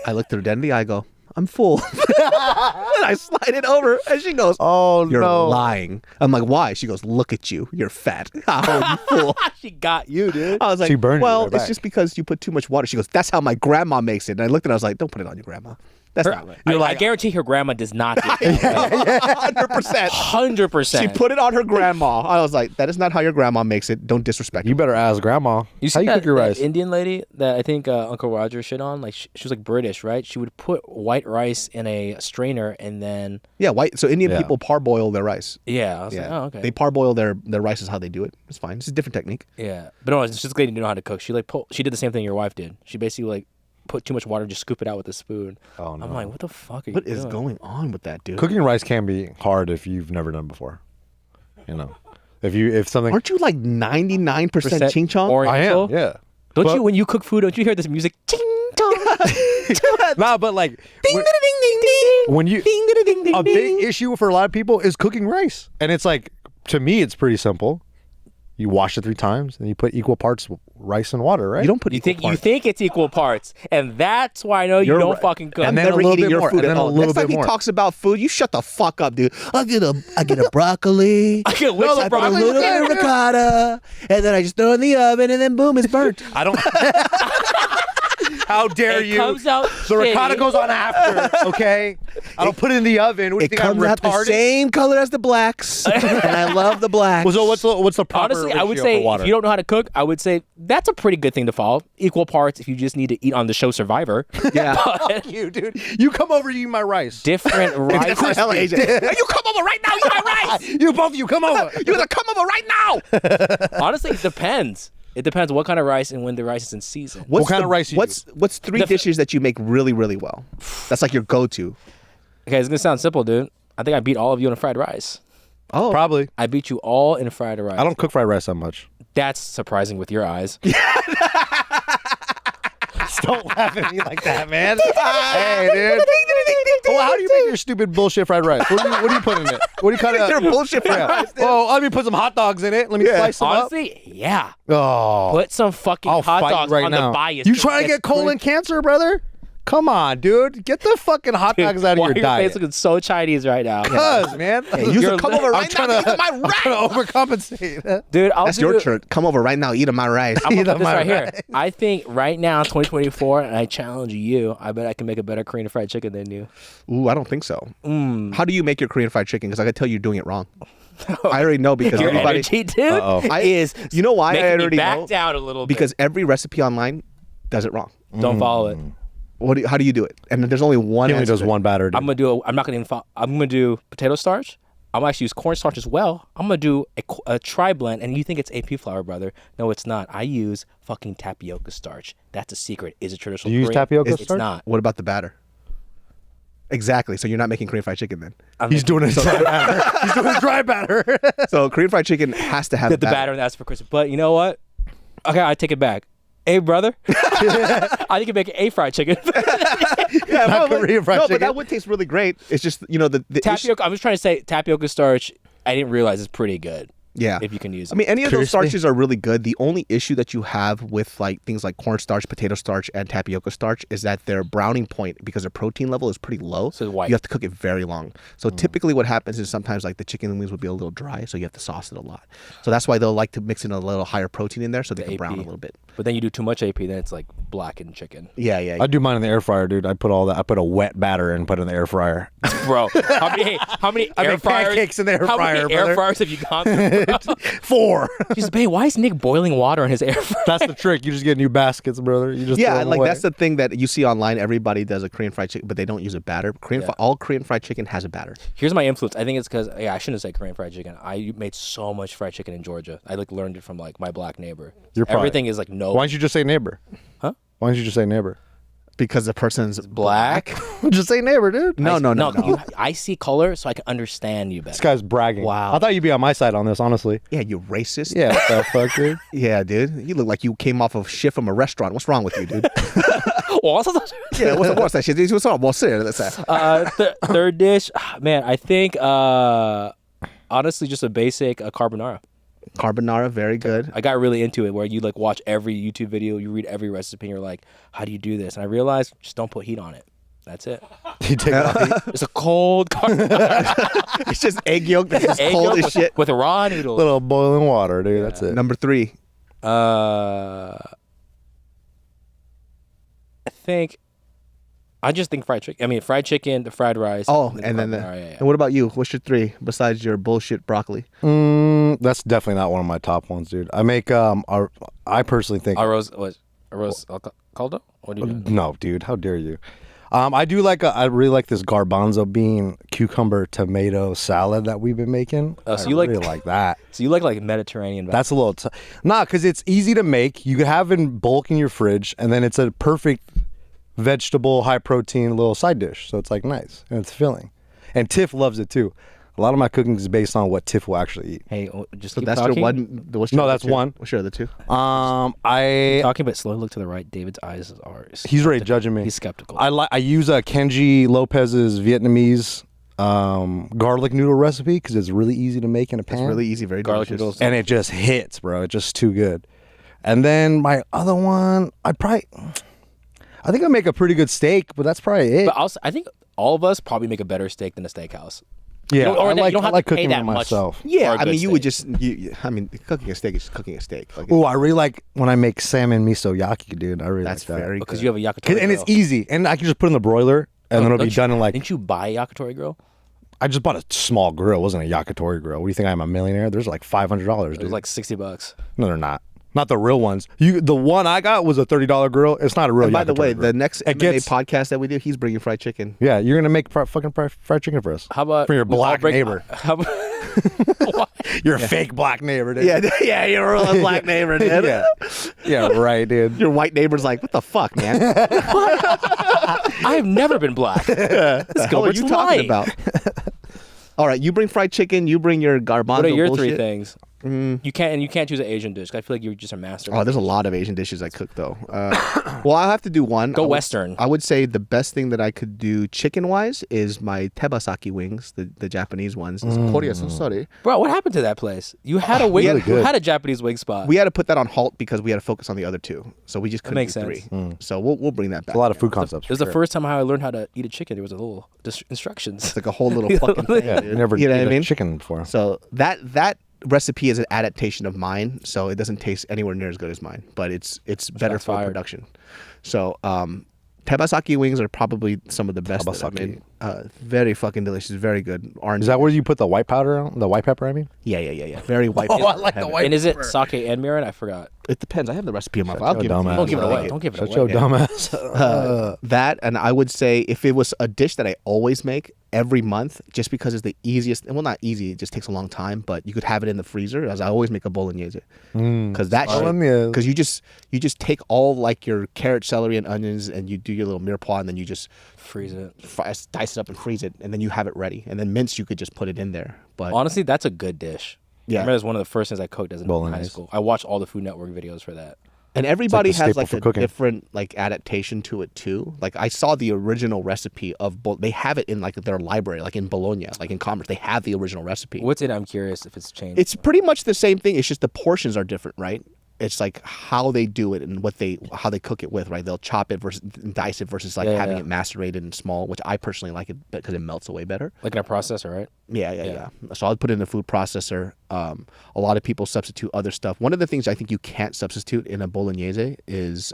I looked at her dead in the eye, I go, I'm full. And I slide it over, and she goes, Oh, you're no. lying. I'm like, why? She goes, look at you. You're fat. Oh, you fool. She got you, dude. I was like, She burned you well, right it's back. just because you put too much water. She goes, that's how my grandma makes it. And I looked at her, I was like, don't put it on your grandma. That's not right. I guarantee her grandma does not do that. 100%. 100%. She put it on her grandma. I was like, that is not how your grandma makes it. Don't disrespect You her. better ask grandma. You see How you that, cook your that rice? Indian lady that I think Uncle Roger shit on? Like she was like British, right? She would put white rice in a strainer and then Yeah, white. So Indian Yeah. people parboil their rice. yeah, I was Yeah. like, oh okay. They parboil their rice is how they do it. It's fine. It's a different technique. Yeah, but no, this lady didn't know how to cook. She she did the same thing your wife did. She basically like put too much water, just scoop it out with a spoon. Oh, no. I'm like, what the fuck are What you is doing? going on with that, dude? Cooking rice can be hard if you've never done it before. You know, if something. Aren't you like 99% ching chong? I am. Oriental? Yeah. Don't But- you when you cook food? Don't you hear this music? Ching chong. Nah, but like Ding, when, ding, ding, ding. when you Ding, ding, ding, ding, a ding. big issue for a lot of people is cooking rice, and it's like to me it's pretty simple. You wash it 3 times, and you put equal parts rice and water, right? You don't put You equal think parts. it's equal parts, and that's why I know you You're don't right. fucking cook. I'm And then a never little eating bit your more, food and at then a all. little Next time bit he more. talks about food, you shut the fuck up, dude. I get a broccoli. I get which I put a broccoli? little bit of ricotta, and then I just throw it in the oven, and then boom, it's burnt. I don't. How dare you? It comes out The ricotta shitty. goes on after, okay? I don't put it in the oven. What do you It think, I'm comes out the retarded? same color as the blacks, and I love the blacks. Well, so what's the proper Honestly, I would ratio say for water? if you don't know how to cook, I would say that's a pretty good thing to follow. Equal parts if you just need to eat on the show Survivor. Yeah. Fuck you, dude. You come over, you eat my rice. Different rice. That's hella Asian. Hey, you come over right now. You my rice. You both of you come over. You gotta come over right now. Honestly, it depends. It depends what kind of rice and when the rice is in season. What kind of rice you What's three dishes that you make really, really well? That's like your go-to. Okay, it's gonna sound simple, dude. I think I beat all of you in fried rice. Oh, Probably. I beat you all in fried rice. I don't cook fried rice that much. That's surprising with your eyes. Don't laugh at me like that, man. Hey, dude. Well, how do you make your stupid bullshit fried rice? What do you put in it? What do you kind of? They're bullshit fried rice. Dude. Oh, let me put some hot dogs in it. Let me slice them Honestly, yeah. up. Oh, Put some fucking I'll hot fight dogs you right on now. the bias. You trying to get colon cancer, brother? Come on, dude. Get the fucking hot dogs out of your Your diet. face looking so Chinese right now. Cuz, man. you're- Come over I'm right now. trying Eat my to rice. overcompensate. Dude, I'll That's do your turn. Come over right now. Eat my rice. I'm gonna Eat put this my right here. rice. I think right now, 2024, and I challenge you. I bet I can make a better Korean fried chicken than you. Ooh, I don't think so. How do you make your Korean fried chicken? Because I can tell you're doing it wrong. I already know because Your everybody. energy, dude, Uh-oh. is You know why I making me already back know? down a little bit. Because every recipe online does it wrong. Don't follow it. How do you do it? And there's only one. He only answer does to it. one batter. I'm not gonna even. I'm gonna do potato starch. I'm gonna actually use cornstarch as well. I'm gonna do a tri blend, and you think it's AP flour, brother? No, it's not. I use fucking tapioca starch. That's a secret. Is it traditional? Do you use Korean? tapioca It's starch? not. What about the batter? Exactly. So you're not making Korean fried chicken then. He's doing a dry batter. He's doing a dry batter. So Korean fried chicken has to have the batter and that's for Christmas. But you know what? Okay, I take it back. Hey, brother. I think you make a fried chicken. Yeah, Not Korean fried no, chicken. but that would taste really great. It's just the Tapioca. I'm just trying to say tapioca starch. I didn't realize it's pretty good. Yeah. If you can use it. I mean, any of those Seriously? starches are really good. The only issue that you have with like things like cornstarch, potato starch, and tapioca starch is that their browning point, because their protein level is pretty low, So it's white. you have to cook it very long. So typically what happens is sometimes like the chicken wings will be a little dry, so you have to sauce it a lot. So that's why they'll like to mix in a little higher protein in there so they can AP. brown a little bit. But then you do too much AP, then it's like blackened chicken. Yeah, yeah. I do mine in the air fryer, dude. I put all that. I put a wet batter and put it in the air fryer. Bro, how many I air make fryers? pancakes in the air how fryer, many air brother. fryers have you gone through? bro? 4. She's, babe, why is Nick boiling water in his air fryer? That's the trick. You just get new baskets, brother. You just throw Yeah, them like away. that's the thing that you see online. Everybody does a Korean fried chicken, but they don't use a batter. All Korean fried chicken has a batter. Here's my influence. I think it's because I shouldn't say Korean fried chicken. I made so much fried chicken in Georgia. I like learned it from like my black neighbor. You're probably- Everything is like no Why don't you just say neighbor? Huh? Why don't you just say neighbor? Because the person's black. Just say neighbor, dude. No. I see color, so I can understand you better. This guy's bragging. Wow. I thought you'd be on my side on this, honestly. Yeah, you racist. Yeah, what the fuck, dude? Yeah, dude. You look like you came off of shift from a restaurant. What's wrong with you, dude? Yeah, what's that shit? What's wrong? What's that? Third dish, man. I think honestly just a basic carbonara. Carbonara, very good. I got really into it where you like watch every YouTube video, you read every recipe, and you're like, how do you do this? And I realized just don't put heat on it. That's it. You take it off. It's a cold carbonara. It's just egg yolk that's just Egg cold yolk as shit. with raw noodles. Little boiling water, dude. That's it. Number 3. I just think fried chicken. I mean, fried chicken, the fried rice. Oh, and then carbonara, yeah. and what about you? What's your 3 besides your bullshit broccoli? That's definitely not one of my top ones, dude. I make I personally think Arroz caldo? What do you do? no, dude. How dare you? I do like I really like this garbanzo bean cucumber tomato salad that we've been making. Oh, so I you like- really like that. So you like Mediterranean? That's a little because it's easy to make. You can have it in bulk in your fridge, and then it's a perfect vegetable, high protein little side dish. So it's like nice and it's filling. And Tiff loves it too. A lot of my cooking is based on what Tiff will actually eat. Hey, just So keep that's talking. your one. What's No, your other that's 2? one. What's your other 2? I Talking, but slowly look to the right. David's eyes are. he's already judging me. He's skeptical. I use Kenji Lopez's Vietnamese garlic noodle recipe because it's really easy to make in a pan. It's really easy, very Garlic delicious. noodles. and it just hits, bro. It's just too good. And then my other one, I think I make a pretty good steak, but that's probably it. But also, I think all of us probably make a better steak than a steakhouse. Yeah, don't- or I that you like, don't I have like to pay cooking that it much. myself. Yeah, for a I good mean, you would steak. just. I mean, cooking a steak is just cooking a steak. Like, Oh, I really like when I make salmon miso yaki, dude. I really that's like that. very Because good. you have a yakitori And it's grill. easy, and I can just put it in the broiler, and then it'll be Don't you- done in like. Didn't you buy a yakitori grill? I just bought a small grill. It wasn't a yakitori grill. What do you think? I'm a millionaire? There's like $500, It dude. was like $60. No, they're not. Not the real ones. The one I got was a $30 grill. It's not a real. And by the yakitori way, grill. the next It MMA gets- podcast that we do, he's bringing fried chicken. Yeah, you're gonna make fucking fried chicken for us. How about For your we all black break- neighbor. How about, You're a fake black neighbor, dude. Yeah, you're a real black neighbor, dude. yeah, yeah, right, dude. Your white neighbor's like, what the fuck, man? I have never been black. This What are Gilbert's you talking white. about? All right, you bring fried chicken. You bring your garbanzo What are your bullshit. three things? You can't choose an Asian dish. I feel like you're just a master. Oh, there's a lot of Asian dishes I cook though. Well, I'll have to do one. Go I would- Western. I would say the best thing that I could do chicken wise is my tebasaki wings, the Japanese ones. It's Korea, so sorry. Bro, what happened to that place? You had a wing. really You good. had a Japanese wing spot. We had to put that on halt because we had to focus on the other two. So we just couldn't makes do sense. three. So we'll bring that back. A lot of food concepts. It was for the sure. first time how I learned how to eat a chicken. There was a little instructions. It's like a whole little fucking thing. Yeah, dude. you never you know ate what I a mean? chicken before. So that recipe is an adaptation of mine, so it doesn't taste anywhere near as good as mine, but it's better Shots for fired. production. So tebasaki wings are probably some of the best that I've Tebasaki. made. Very fucking delicious, very good. Orange. Is that where you put the white powder on? The white pepper, I mean? Yeah. Very white. Oh, I like the heavy. white And is it sake and mirin? I forgot. It depends. I have the recipe in my Shut phone. I'll your give it to dumb you. ass Don't give it up. away. Don't give it Shut away. your dumbass. That, and I would say if it was a dish that I always make every month, just because it's the easiest, well, not easy, it just takes a long time, but you could have it in the freezer, as I always make a bolognese. Because that shit, Bolognese. because you just take all like your carrot, celery, and onions, and you do your little mirepoix, and then you just Freeze it. dice it up and freeze it, and then you have it ready. And then mince, you could just put it in there. But Honestly, that's a good dish. Yeah. I remember it was one of the first things I cooked as in high Bolognese. school. I watched all the Food Network videos for that. And everybody the has staple like for a cooking. different like adaptation to it too. Like I saw the original recipe of they have it in like their library, like in Bologna, like in Commerce. They have the original recipe. What's in it? I'm curious if it's changed. It's pretty much the same thing. It's just the portions are different, right? It's like how they do it and how they cook it with, right? They'll chop it versus and dice it versus like Yeah, having yeah. it macerated and small, which I personally like it because it melts away better. like in a processor, right? Yeah. So I'll put it in a food processor. A lot of people substitute other stuff. One of the things I think you can't substitute in a bolognese is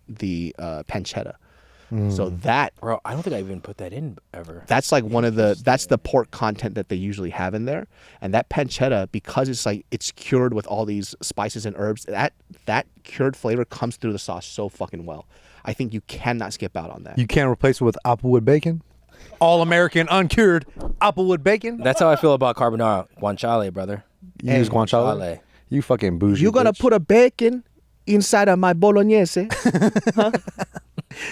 the pancetta. So that Bro, I don't think I even put that in ever. that's like that's the pork content that they usually have in there. And that pancetta, because it's cured with all these spices and herbs, that cured flavor comes through the sauce so fucking well. I think you cannot skip out on that. You can't replace it with applewood bacon? All American, uncured applewood bacon? That's how I feel about carbonara. Guanciale, brother. You use guanciale? Guanciale. You fucking bougie. You're gonna bitch. put a bacon inside of my bolognese.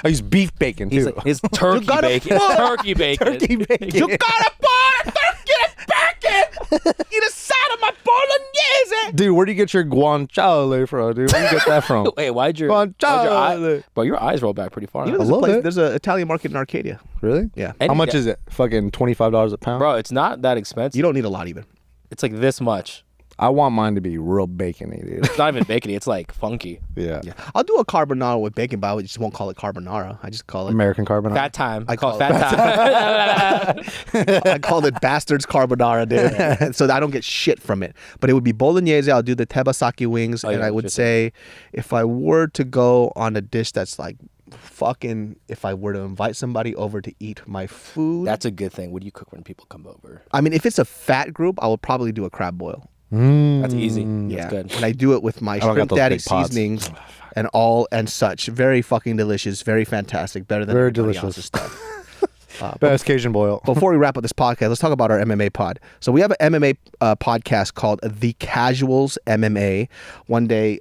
I use beef bacon He's too. like, it's turkey gotta bacon. put- Turkey bacon. Turkey bacon. You gotta put a turkey bacon inside of my bolognese. Dude, where do you get your guanciale from, dude? Where do you get that from? Wait, why'd your eye, Guanciale. bro? Your eyes roll back pretty far. You know, now. there's a love place. it. There's an Italian market in Arcadia. Really? Yeah. And How much yeah. is it? Fucking $25 a pound? Bro, it's not that expensive. You don't need a lot either. It's like this much. I want mine to be real bacony, dude. It's not even bacony. It's like funky. Yeah. Yeah, I'll do a carbonara with bacon, but I just won't call it carbonara. I just call it. American carbonara. Fat time. I call call it fat time. I call it bastards carbonara, dude. So I don't get shit from it. But it would be bolognese. I'll do the tebasaki wings, and yeah, I would just- say, if I were to go on a dish that's like fucking, if I were to invite somebody over to eat my food, That's a good thing. What do you cook when people come over? I mean, if it's a fat group, I will probably do a crab boil. That's easy. Yeah, That's good. and I do it with my don't got shrimp those daddy big pots. seasonings and all and such. Very fucking delicious. Very fantastic. Better than Very everybody delicious. else's stuff. Best Cajun boil. Before we wrap up this podcast, let's talk about our MMA pod. So we have an MMA podcast called The Casuals MMA. One day,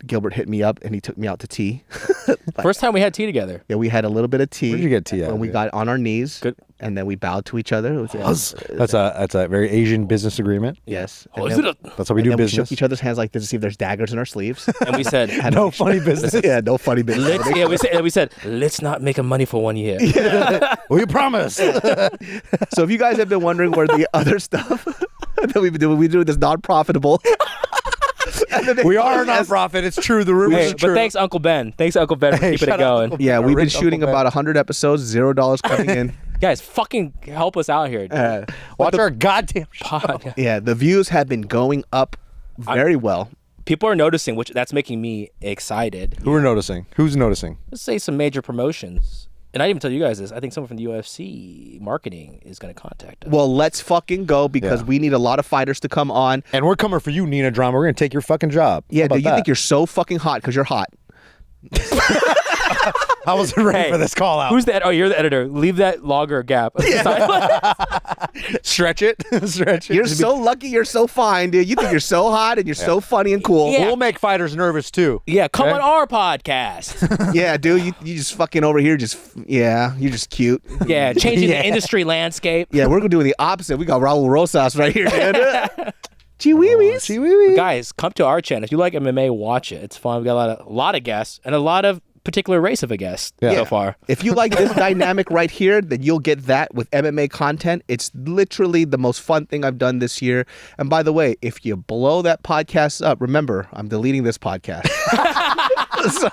Gilbert hit me up and he took me out to tea. First time we had tea together. Yeah, we had a little bit of tea. Where'd you get tea at, When we dude? got on our knees. Good. And then we bowed to each other. It was, That's a very Asian business agreement. yes. Oh, And is then- it That's how we and do then business. We shook each other's hands like this to see if there's daggers in our sleeves. And we said, No funny business. Yeah, no funny business. we said, let's not make a money for 1 year. We promise. So if you guys have been wondering where the other stuff that we've been doing, we do this non-profitable. We are a nonprofit. It's true. The rumors Hey, are true. but thanks, Uncle Ben. Thanks, Uncle Ben, for Hey, keeping shout it out going. Uncle Yeah, Ben. we've been Rich shooting Uncle Ben. about 100 episodes, $0 coming in. Guys, fucking help us out here. Dude. Watch our goddamn show. Pod- Yeah, the views have been going up very well. People are noticing, which that's making me excited. Who are noticing? Who's noticing? Let's say some major promotions. And I didn't even tell you guys this. I think someone from the UFC marketing is going to contact us. Well, let's fucking go because we need a lot of fighters to come on. And we're coming for you, Nina Drama. We're gonna take your fucking job. Yeah, How about dude, you that? think you're so fucking hot because you're hot. I wasn't ready for this call out. Who's that? Oh, you're the editor. Leave that logger gap. Stretch it. Stretch it. You're so lucky you're so fine, dude. You think you're so hot and you're so funny and cool. Yeah. We'll make fighters nervous too. Yeah, come Okay? on our podcast. Yeah, dude, you just fucking over here you're just cute. Yeah, changing the industry landscape. Yeah, we're gonna do the opposite. We got Raul Rosas right here, dude. Chihuihuis. Chihuahua. Guys, come to our channel. If you like MMA, watch it. It's fun. We got a lot of guests and a lot of particular race of a guest so far. If you like this dynamic right here, then you'll get that with MMA content. It's literally the most fun thing I've done this year. And by the way, if you blow that podcast up, remember, I'm deleting this podcast. So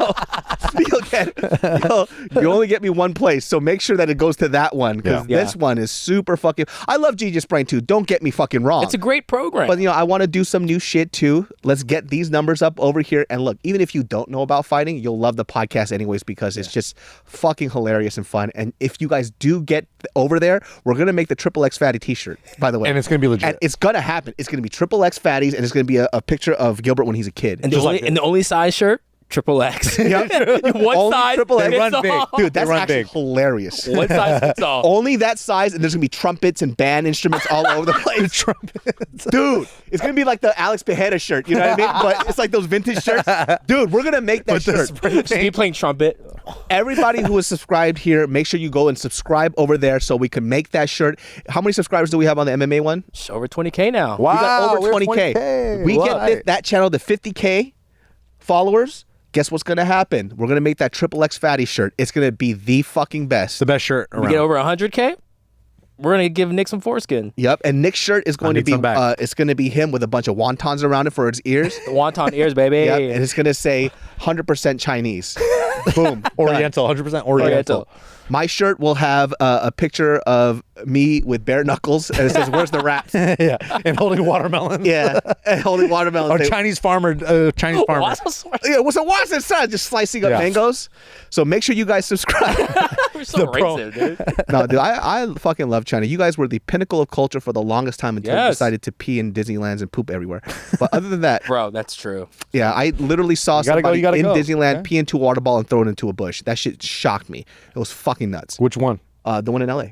you only get me one place. So make sure that it goes to that one because this one is super fucking. I love Genius Brain too. Don't get me fucking wrong. It's a great program. But I want to do some new shit too. Let's get these numbers up over here. And look, even if you don't know about fighting, you'll love the podcast anyways because it's just fucking hilarious and fun. And if you guys do get over there, we're gonna make the XXX Fatty T-shirt. By the way, And it's gonna be legit. And it's gonna happen. It's gonna be XXX Fatties, and it's gonna be a picture of Gilbert when he's a kid. and the only size shirt, XXX. Yep. One Only size triple X. fits Run big. all. Dude, that's run actually big. hilarious. One size fits all. Only that size, and there's gonna be trumpets and band instruments all over the place. Trumpets, dude. It's gonna be like the Alex Pejeda shirt. You know what I mean? But it's like those vintage shirts, dude. We're gonna make that shirt. Just be playing trumpet. Everybody who is subscribed here, make sure you go and subscribe over there so we can make that shirt. How many subscribers do we have on the MMA one? It's over 20K now. Wow. We got over we're 20K. We What? get that channel to 50K followers. Guess what's gonna happen? We're gonna make that XXX Fatty shirt. It's gonna be the fucking best. the best shirt around. We get over 100K. We're gonna give Nick some foreskin. Yep, and Nick's shirt is going to need be some back. it's going to be him with a bunch of wontons around it for his ears. The wonton ears, baby. Yep, and it's going to say 100% Chinese. Boom, Oriental, 100% Oriental. My shirt will have a picture of me with bare knuckles, and it says, "Where's the rat?" Yeah, and holding watermelon. Yeah, and holding watermelon. Or Chinese farmer. Chinese farmer. Yeah, what's a son? Just slicing up mangoes. So make sure you guys subscribe. We're so racist, dude. No, dude, I fucking love China. You guys were the pinnacle of culture for the longest time until you decided to pee in Disneylands and poop everywhere. But other than that, Bro, that's true. yeah, I literally saw gotta go, somebody you gotta in go. Disneyland Okay. pee into a water ball and throw it into a bush. That shit shocked me. It was fucking nuts. Which one? The one in LA.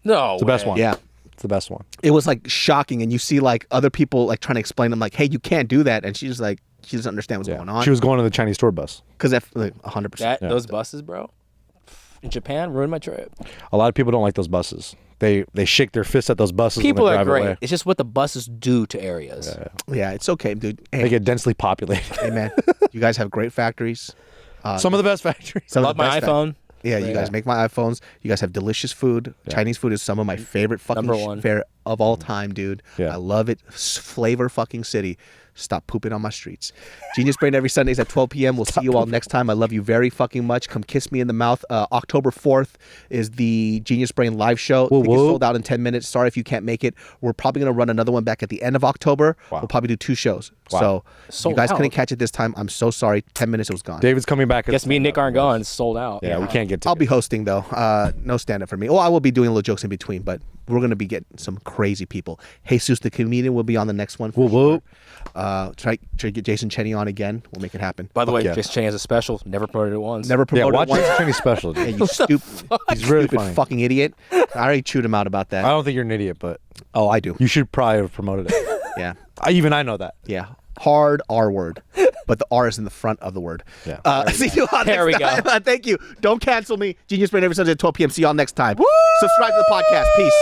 No, It's the best one. Yeah. It's the best one. It was like shocking, and you see like other people like trying to explain them like, "Hey, you can't do that," and she's like, she doesn't understand what's going on. She was going on the Chinese tour bus. Because like 100%. Those buses, bro, in Japan ruined my trip. A lot of people don't like those buses. They shake their fists at those buses. People when they are drive great. away. It's just what the buses do to areas. Yeah, it's okay, dude. They Hey, get densely populated. hey man, you guys have great factories. Some of the best factories. Some of Love the my best iPhone. Yeah, you guys make my iPhones. You guys have delicious food. Chinese food is some of my favorite fucking Number one. fare of all time, dude. Yeah. I love it. Flavor fucking city. Stop pooping on my streets. Genius Brain every Sundays at 12 p.m. We'll see you all next time. I love you very fucking much. Come kiss me in the mouth. October 4th is the Genius Brain live show. I think it's sold out in 10 minutes. Sorry if you can't make it. We're probably going to run another one back at the end of October. Wow. We'll probably do 2 shows. Wow. So Sold you guys out. couldn't catch it this time. I'm so sorry. 10 minutes, it was gone. David's coming back. Guess me and Nick aren't going. It's sold out. Yeah, we can't get to I'll be hosting though. No stand up for me. Well, I will be doing little jokes in between, but we're gonna be getting some crazy people. Jesus the comedian will be on the next one. For Whoop, sure. Try to get Jason Cheney on again. We'll make it happen. By the way, yeah. Jason Cheney has a special. Never promoted it once. Never Yeah, promoted watch one. Jason Cheney's special. Yeah, Dude. you stupid, He's really stupid funny. fucking idiot. I already chewed him out about I that. don't think you're an idiot, but Oh, I do. you should probably have promoted it. Yeah, Even I know that. yeah. Hard R word, but the R is in the front of the word. Yeah. See you all There next we go. time. Thank you. Don't cancel me. Genius Brain every Sunday at 12 p.m. See y'all next time. Subscribe to the podcast. Peace.